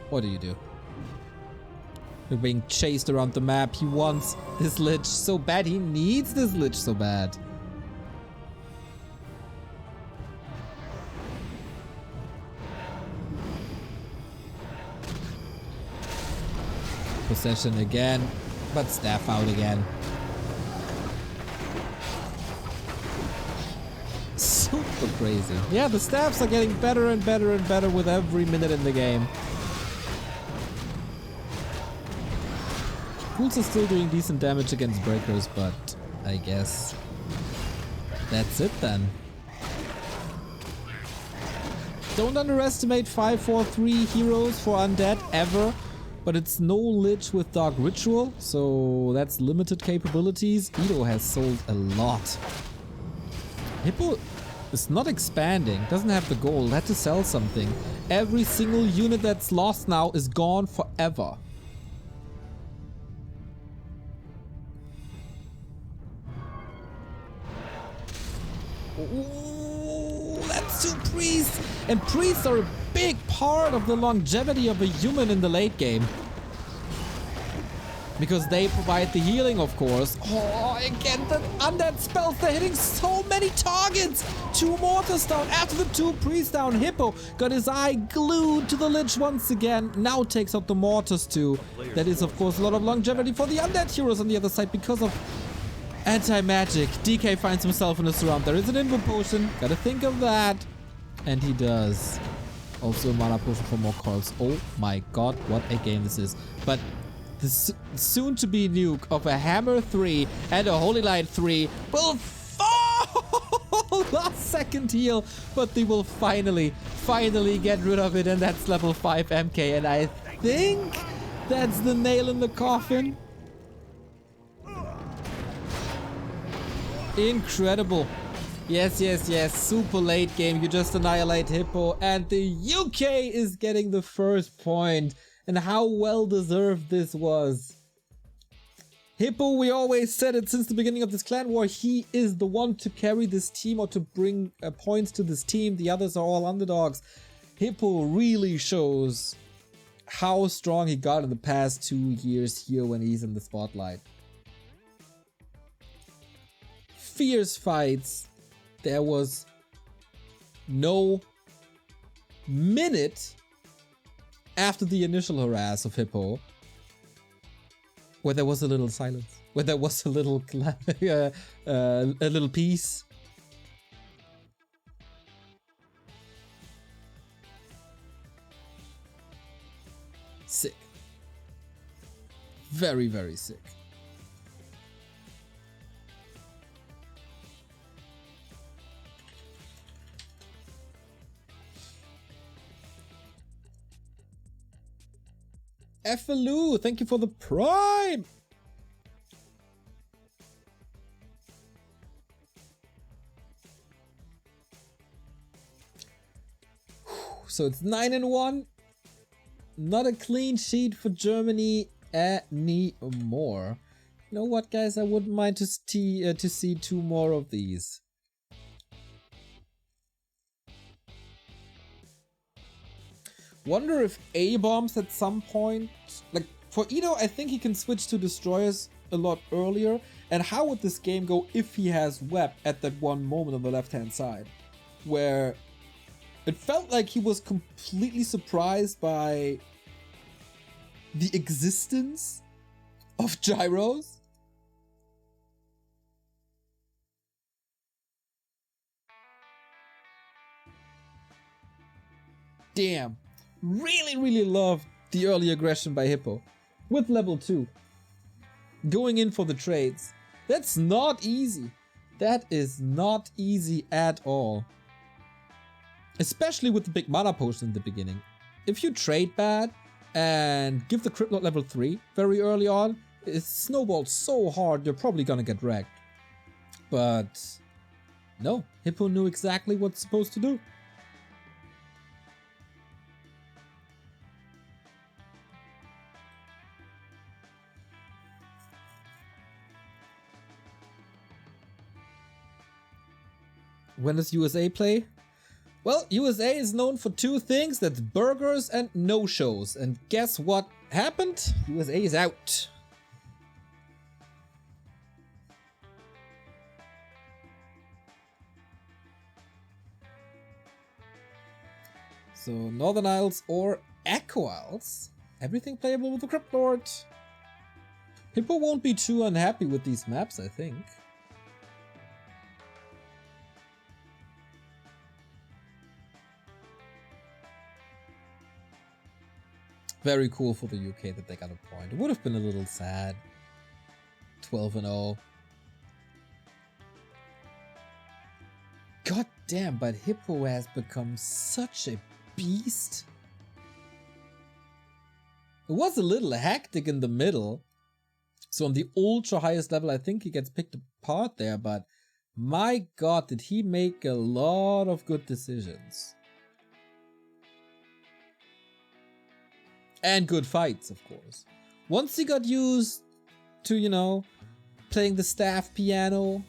What do you do? We're being chased around the map. He wants this lich so bad. He needs this lich so bad. Possession again, but staff out again. super crazy. Yeah, the stabs are getting better and better and better with every minute in the game. Ghouls are still doing decent damage against breakers, but I guess that's it then. Don't underestimate 5-4-3 heroes for undead ever, but it's no lich with Dark Ritual, so that's limited capabilities. Edo has sold a lot. Hippo is not expanding, doesn't have the gold, had to sell something. Every single unit that's lost now is gone forever. Ooh, that's two priests! And priests are a big part of the longevity of a human in the late game. Because they provide the healing, of course. Oh, again, the undead spells, they're hitting so many targets! 2 mortars down, after the 2 priests down, Hippo got his eye glued to the lich once again. Now takes out the mortars too. That is, of course, a lot of longevity for the undead heroes on the other side because of anti-magic. DK finds himself in a surround. There is an invo potion, gotta think of that. And he does. Also a mana potion for more calls. Oh my god, what a game this is. But the soon-to-be nuke of a Hammer 3 and a Holy Light 3 will fall! Last second heal, but they will finally get rid of it, and that's level 5 MK, and I think that's the nail in the coffin. Incredible. Yes, yes, yes, super late game. You just annihilate Hippo, and the UK is getting the first point. And how well deserved this was. Hippo, we always said it since the beginning of this clan war, he is the one to carry this team or to bring points to this team. The others are all underdogs. Hippo really shows how strong he got in the past 2 years here when he's in the spotlight. Fierce fights. There was no minute after the initial harass of Hippo where there was a little silence, where there was a little peace. Sick. Very, very sick. Effaloo, thank you for the prime! So it's 9-1. Not a clean sheet for Germany anymore. You know what, guys? I wouldn't mind to see 2 more of these. Wonder if A-bombs at some point, like for Edo, I think he can switch to destroyers a lot earlier. And how would this game go if he has Web at that one moment on the left-hand side, where it felt like he was completely surprised by the existence of gyros? Damn. Really love the early aggression by Hippo. With level 2. Going in for the trades. That's not easy. That is not easy at all. Especially with the big mana potion in the beginning. If you trade bad and give the crit lot level 3 very early on, it snowballs so hard you're probably gonna get wrecked. But no, Hippo knew exactly what's supposed to do. When does USA play? Well, USA is known for 2 things, that's burgers and no-shows. And guess what happened? USA is out. So Northern Isles or Echo Isles. Everything playable with the Crypt Lord. Hippo won't be too unhappy with these maps, I think. Very cool for the UK that they got a point. It would have been a little sad. 12-0. God damn, but Hippo has become such a beast. It was a little hectic in the middle. So on the ultra highest level, I think he gets picked apart there, but my god, did he make a lot of good decisions. And good fights, of course. Once he got used to, you know, playing the staff piano.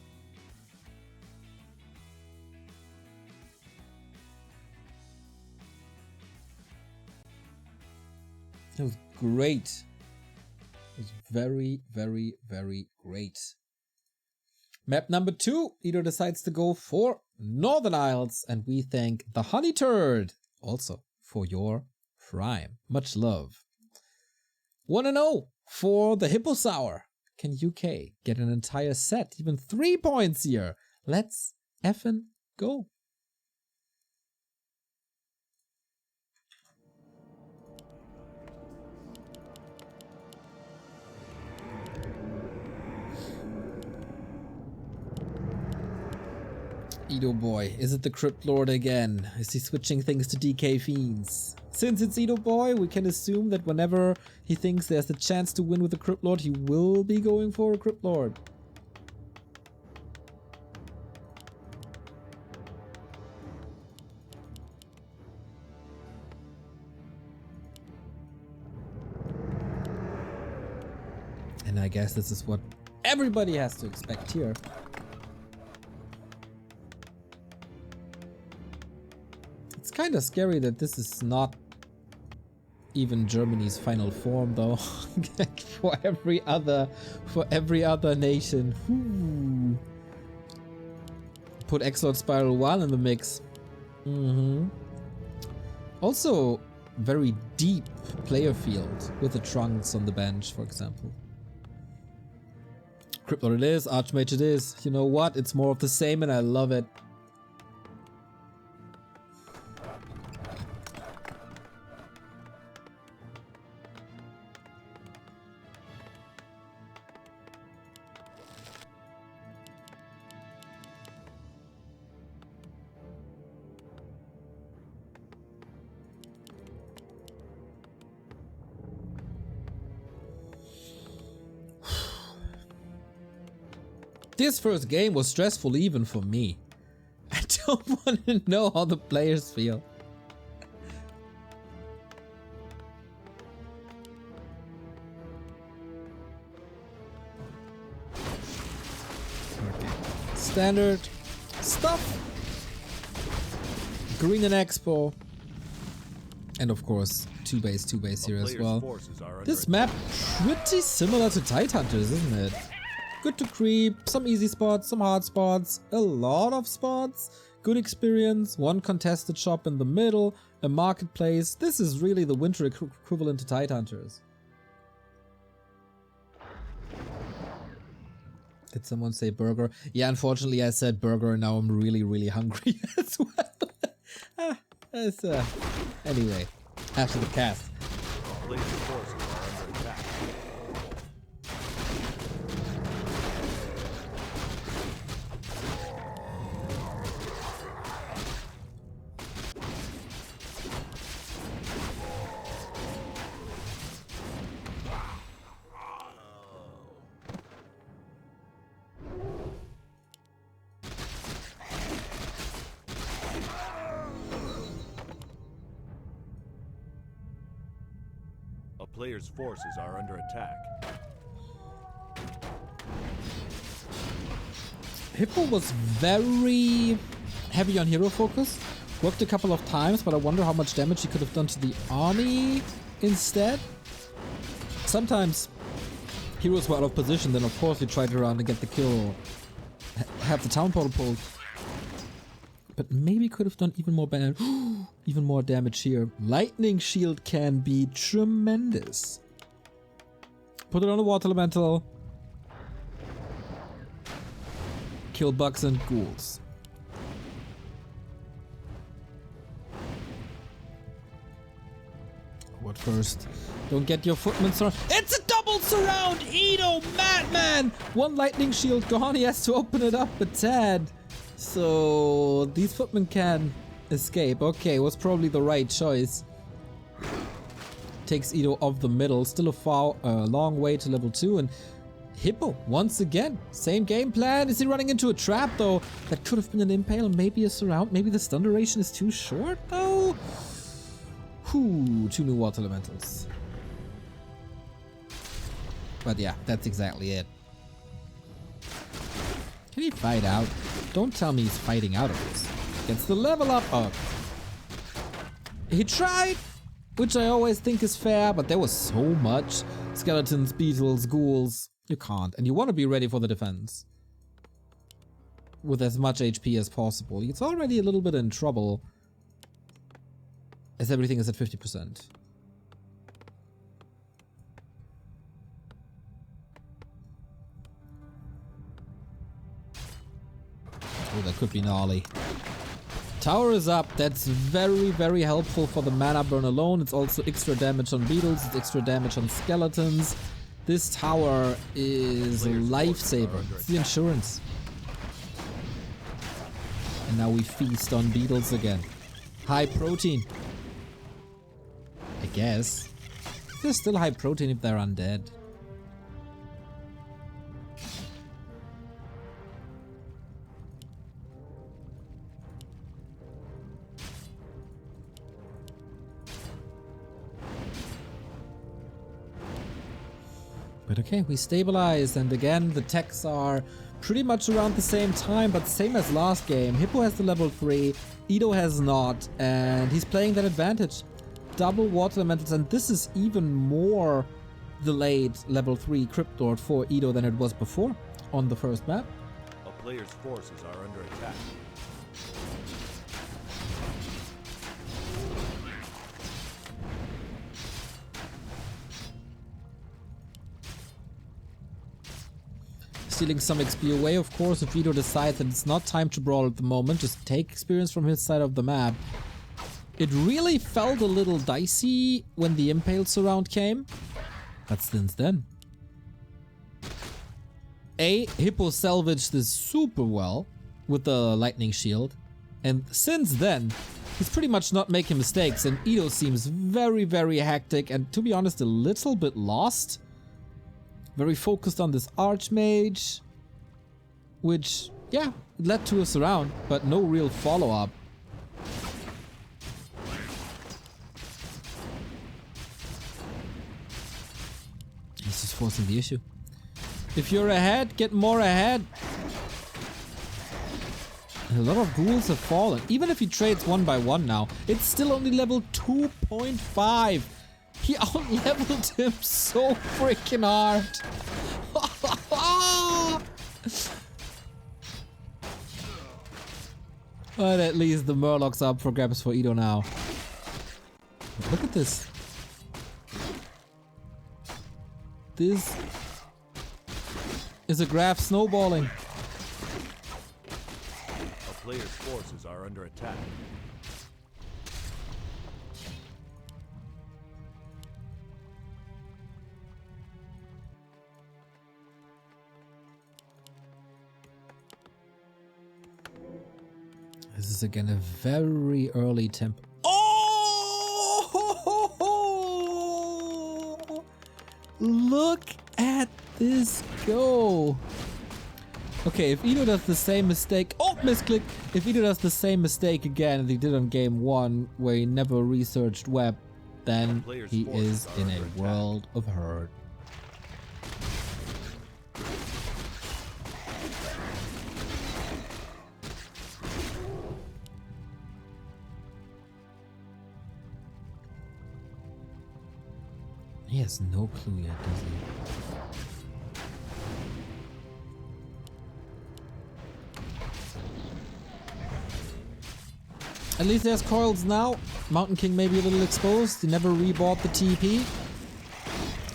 It was great. It was very, very, very great. Map number 2, Edo decides to go for Northern Isles, and we thank the Honey Turd also for your prime. Much love. 1-0 for the Hipposaur. Can UK get an entire set? Even 3 points here. Let's effing go. Edo boy, is it the Crypt Lord again? Is he switching things to DK Fiends? Since it's Edo boy, we can assume that whenever he thinks there's the chance to win with the Crypt Lord, he will be going for a Crypt Lord. And I guess this is what everybody has to expect here. It's kind of scary that this is not even Germany's final form, though. for every other nation. Whoo. Put Exort Spiral 1 in the mix. Also, very deep player field with the Trunks on the bench, for example. Crypt Lord it is, Archmage it is. You know what? It's more of the same and I love it. This first game was stressful even for me. I don't want to know how the players feel. Okay. Standard stuff. Green and Expo. And of course, 2-base here as well. This map pretty similar to Tidehunters, isn't it? Good to creep, some easy spots, some hard spots, a lot of spots, good experience, one contested shop in the middle, a marketplace. This is really the winter equivalent to Tidehunters. Did someone say burger? Yeah, unfortunately I said burger and now I'm really, really hungry as well. Anyway, after the cast. Player's forces are under attack. Hippo was very heavy on hero focus. Worked a couple of times, but I wonder how much damage he could have done to the army instead. Sometimes heroes were out of position, then of course you try to run and get the kill, have the town portal pulled. But maybe could have done even more damage. Even more damage here. Lightning shield can be tremendous. Put it on a water elemental. Kill bugs and ghouls. What first. Don't get your footman surround. It's a double surround! Edo, madman! One lightning shield gone. He has to open it up a tad. So these footmen can escape. Okay, was probably the right choice. Takes Edo off the middle. Still a long way to level 2. And Hippo, once again, same game plan. Is he running into a trap though? That could have been an impale, maybe a surround. Maybe the stun duration is too short though. Whew, 2 new water elementals. But yeah, that's exactly it. Can he fight out? Don't tell me he's fighting out of this. Gets the level up. Oh. He tried, which I always think is fair, but there was so much. Skeletons, beetles, ghouls. You can't. And you want to be ready for the defense. With as much HP as possible. It's already a little bit in trouble. As everything is at 50%. Oh, that could be gnarly. Tower is up. That's very, very helpful for the mana burn alone. It's also extra damage on beetles. It's extra damage on skeletons. This tower is a lifesaver. It's the insurance. And now we feast on beetles again. High protein. I guess. There's still high protein if they're undead. But okay, we stabilize, and again the techs are pretty much around the same time, but same as last game. Hippo has the level 3, Edo has not, and he's playing that advantage. Double water elementals, and this is even more delayed level 3 Crypt Lord for Edo than it was before on the first map. A player's forces are under attack. Stealing some XP away, of course, if Edo decides that it's not time to brawl at the moment. Just take experience from his side of the map. It really felt a little dicey when the impale surround came, but since then. Hippo salvaged this super well with the lightning shield, and since then, he's pretty much not making mistakes, and Edo seems very, very hectic, and to be honest, a little bit lost. Very focused on this Archmage, which, yeah, led to a surround, but no real follow-up. He's just forcing the issue. If you're ahead, get more ahead. And a lot of ghouls have fallen. Even if he trades 1 by 1 now, it's still only level 2.5. He out-leveled him so freaking hard. But at least the Murloc's up for grabs for Edo now. Look at this. This is a graph snowballing. A player's forces are under attack. This is again a very early tempo. Oh! Look at this go. Okay, if Edo does the same mistake... Oh, misclick! If Edo does the same mistake again that he did on game 1, where he never researched web, then he is in a world of hurt. He has no clue yet, does he? At least there's coils now. Mountain King may be a little exposed. He never rebought the TP.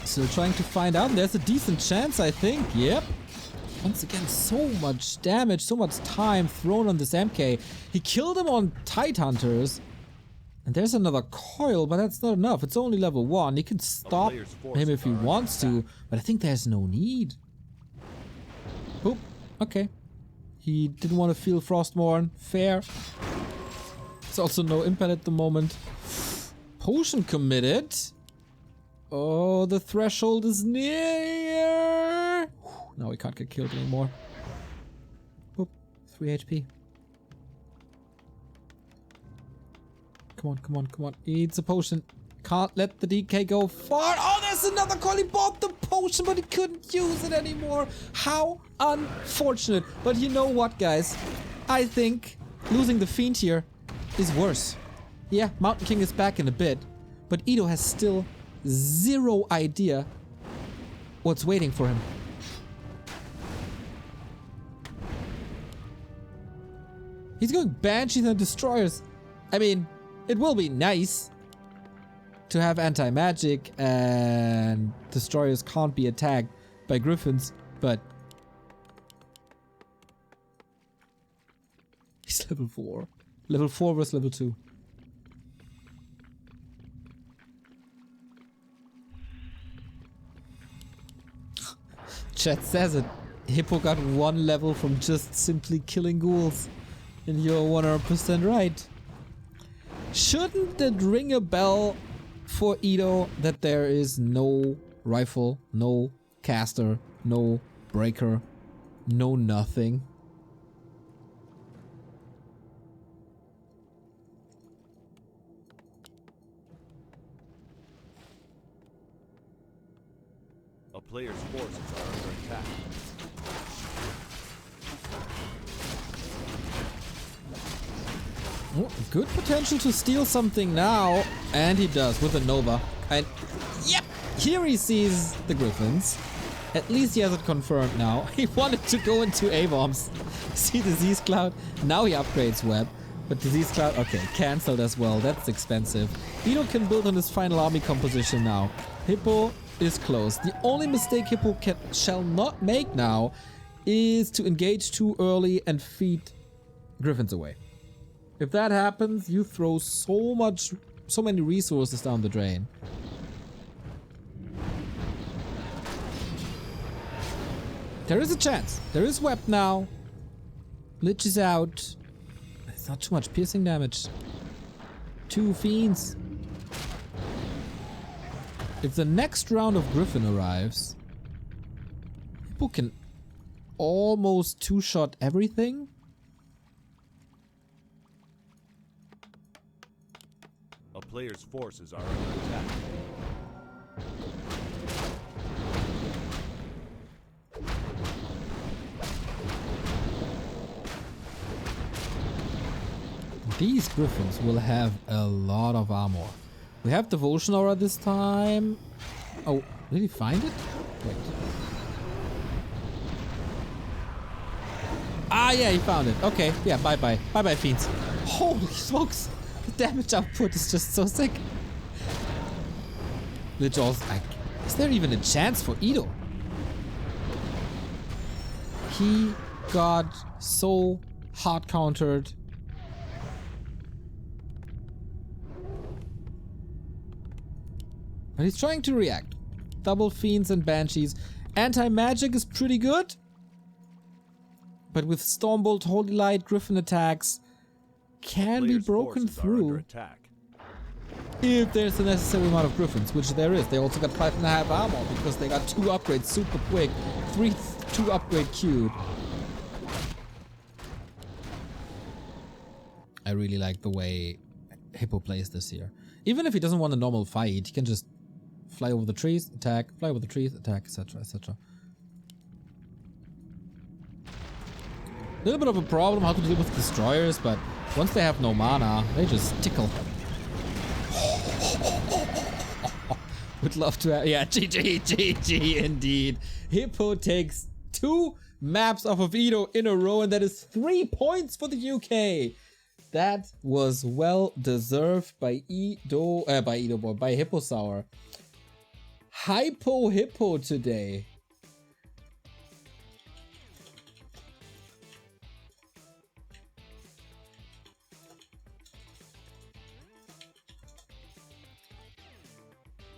Still trying to find out. There's a decent chance, I think. Yep. Once again, so much damage, so much time thrown on this MK. He killed him on Tide Hunters. And there's another coil, but that's not enough. It's only level 1. He can stop him if he wants to, but I think there's no need. Oop, okay. He didn't want to feel Frostmourne. Fair. There's also no impact at the moment. Potion committed. Oh, the threshold is near. Now we can't get killed anymore. Oop, 3 HP. Come on, come on, come on. Eats a potion. Can't let the DK go far. Oh, there's another coil. He bought the potion, but he couldn't use it anymore. How unfortunate. But you know what, guys? I think losing the Fiend here is worse. Yeah, Mountain King is back in a bit, but Ito has still zero idea what's waiting for him. He's going Banshees and Destroyers. I mean, it will be nice to have anti-magic and Destroyers can't be attacked by Griffins, but he's level 4. Level 4 versus level 2. Chat says it. Hippo got 1 level from just simply killing ghouls. And you're 100% right. Shouldn't it ring a bell for Ito that there is no rifle, no caster, no breaker, no nothing? A player's forces are under attack. Oh, good potential to steal something now. And he does with a Nova. And yep, here he sees the Griffins. At least he has it confirmed now. He wanted to go into A-bombs. See Disease Cloud? Now he upgrades Web. But Disease Cloud, okay, cancelled as well. That's expensive. Ito can build on his final army composition now. Hippo is close. The only mistake Hippo shall not make now is to engage too early and feed Griffins away. If that happens, you throw so many resources down the drain. There is a chance. There is Web now. Lich is out. It's not too much piercing damage. 2 Fiends. If the next round of Griffin arrives, Hippo can almost 2-shot everything. A player's forces are under attack. These Griffins will have a lot of armor. We have Devotion Aura this time. Oh, did he find it? Wait. Ah, yeah, he found it. Okay, yeah, bye-bye. Bye-bye, Fiends. Holy smokes! The damage output is just so sick. Lich also... Is there even a chance for Ito? He got so hard countered. But he's trying to react. Double Fiends and Banshees. Anti-magic is pretty good. But with Stormbolt, Holy Light, Griffin attacks can be broken through. If there's the necessary amount of Griffins, which there is. They also got 5.5 armor because they got 2 upgrades super quick. 2 upgrade queued. I really like the way Hippo plays this here. Even if he doesn't want a normal fight, he can just fly over the trees, attack, fly over the trees, attack, etc, etc. A little bit of a problem how to deal with destroyers, but once they have no mana, they just tickle. Would love to have, yeah, GG indeed. Hippo takes 2 maps off of Ito in a row, and that is 3 points for the UK. That was well deserved by by Hipposaur. Hippo today.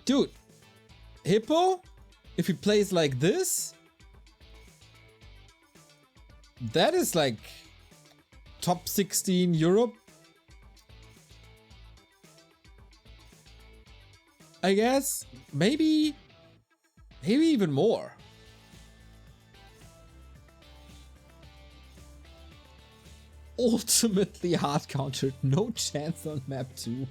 Dude, Hippo, if he plays like this, that is like top 16 Europe. I guess maybe even more. Ultimately hard countered, no chance on map 2.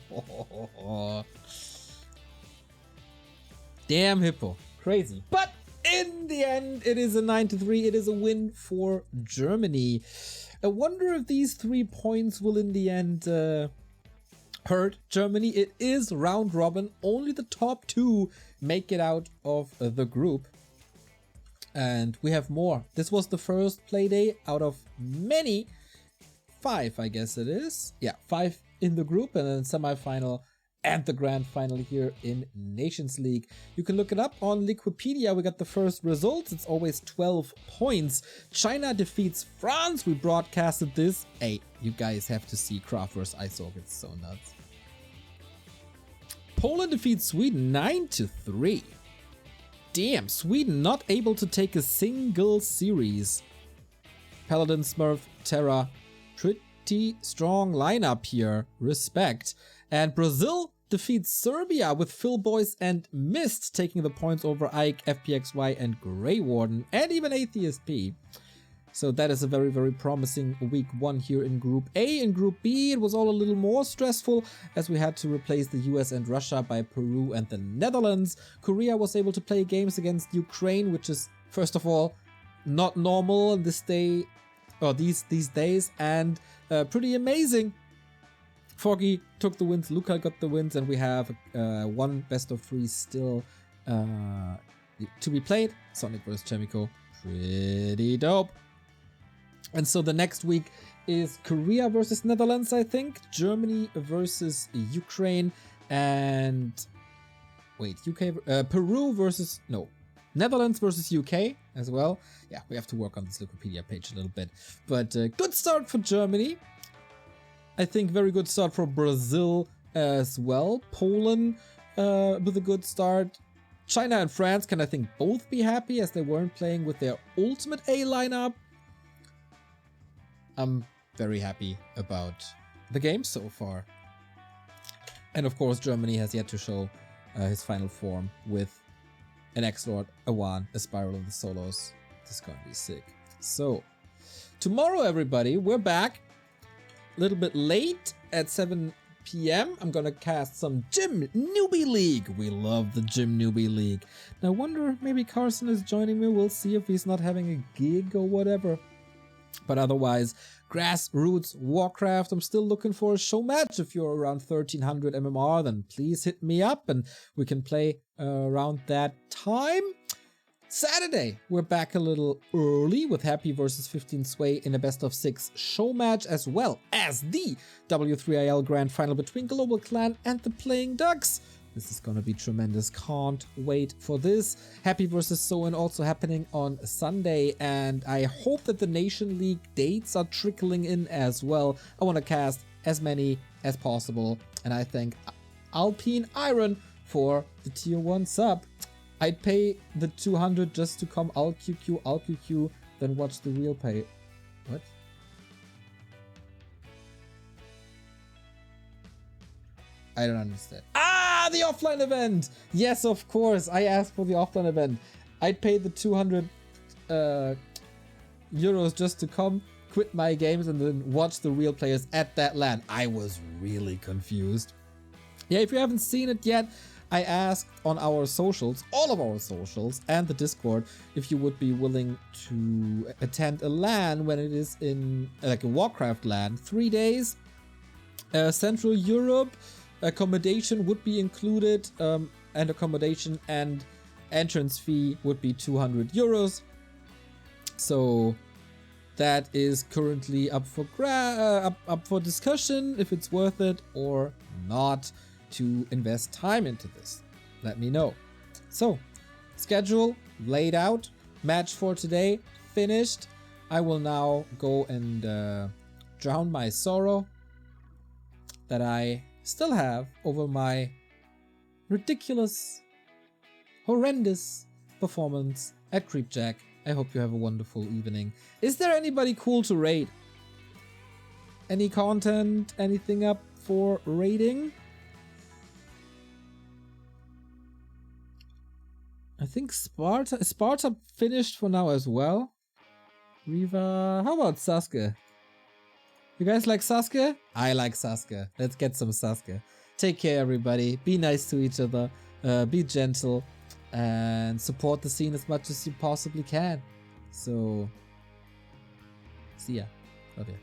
Damn Hippo, crazy. But in the end, it is a 9-3. It is a win for Germany. I wonder if these 3 points will in the end hurt Germany. It is round robin. Only the top 2 make it out of the group. And we have more. This was the first Playday out of many. 5, I guess it is. Yeah, 5 in the group, and then semi-final and the grand final here in Nations League. You can look it up on Wikipedia. We got the first results. It's always 12 points. China defeats France. We broadcasted this. Hey, you guys have to see Craft vs. IceOrg. It's so nuts. Poland defeats Sweden 9-3. Damn, Sweden not able to take a single series. Paladin, Smurf, Terra. Pretty strong lineup here. Respect. And Brazil defeats Serbia with Phil Boyce and Mist taking the points over Ike, FPXY, and Grey Warden, and even Atheist P. So that is a very, very promising week 1 here in Group A. In Group B, it was all a little more stressful as we had to replace the US and Russia by Peru and the Netherlands. Korea was able to play games against Ukraine, which is, first of all, not normal on this day, or these days, and pretty amazing. Foggy took the wins, Luca got the wins, and we have one best of 3 still to be played. Sonic vs. Chemico, pretty dope. And so the next week is Korea versus Netherlands, I think, Germany versus Ukraine, and wait, Peru versus, no, Netherlands versus UK as well. Yeah, we have to work on this Wikipedia page a little bit. But good start for Germany. I think very good start for Brazil as well. Poland with a good start. China and France can, I think, both be happy as they weren't playing with their ultimate A lineup. I'm very happy about the game so far. And of course, Germany has yet to show his final form with an X-Lord, a Wan, a Spiral of the Solos. This is gonna be sick. So, tomorrow, everybody, we're back. A little bit late at 7 p.m. I'm gonna cast some Gym Newbie League. We love the Gym Newbie League. Now, I wonder, maybe Carson is joining me. We'll see if he's not having a gig or whatever. But otherwise, Grassroots Warcraft. I'm still looking for a show match. If you're around 1300 MMR, then please hit me up and we can play around that time. Saturday, we're back a little early with Happy vs 15 Sway in a best of 6 show match, as well as the W3IL Grand Final between Global Clan and the Playing Ducks. This is gonna be tremendous. Can't wait for this. Happy vs Soen also happening on Sunday, and I hope that the Nation League dates are trickling in as well. I want to cast as many as possible, and I thank Alpine Iron for the tier 1 sub. I'd pay the 200 just to come AlQQ, then watch the real pay. What? I don't understand. Ah, the offline event! Yes, of course, I asked for the offline event. I'd pay the 200 euros just to come, quit my games, and then watch the real players at that LAN. I was really confused. Yeah, if you haven't seen it yet, I asked on our socials, all of our socials, and the Discord, if you would be willing to attend a LAN when it is in, like a Warcraft LAN, 3 days, Central Europe, accommodation would be included, and accommodation and entrance fee would be 200 euros. So that is currently up for discussion, if it's worth it or not to invest time into this. Let me know. So, schedule laid out, match for today finished. I will now go and drown my sorrow that I still have over my ridiculous horrendous performance at Creepjack. I hope you have a wonderful evening. Is there anybody cool to raid? Any content, anything up for raiding? I think Sparta finished for now as well. ReaVer, how about Sasuke? You guys like Sasuke? I like Sasuke. Let's get some Sasuke. Take care, everybody. Be nice to each other. Be gentle. And support the scene as much as you possibly can. So, see ya. Love ya.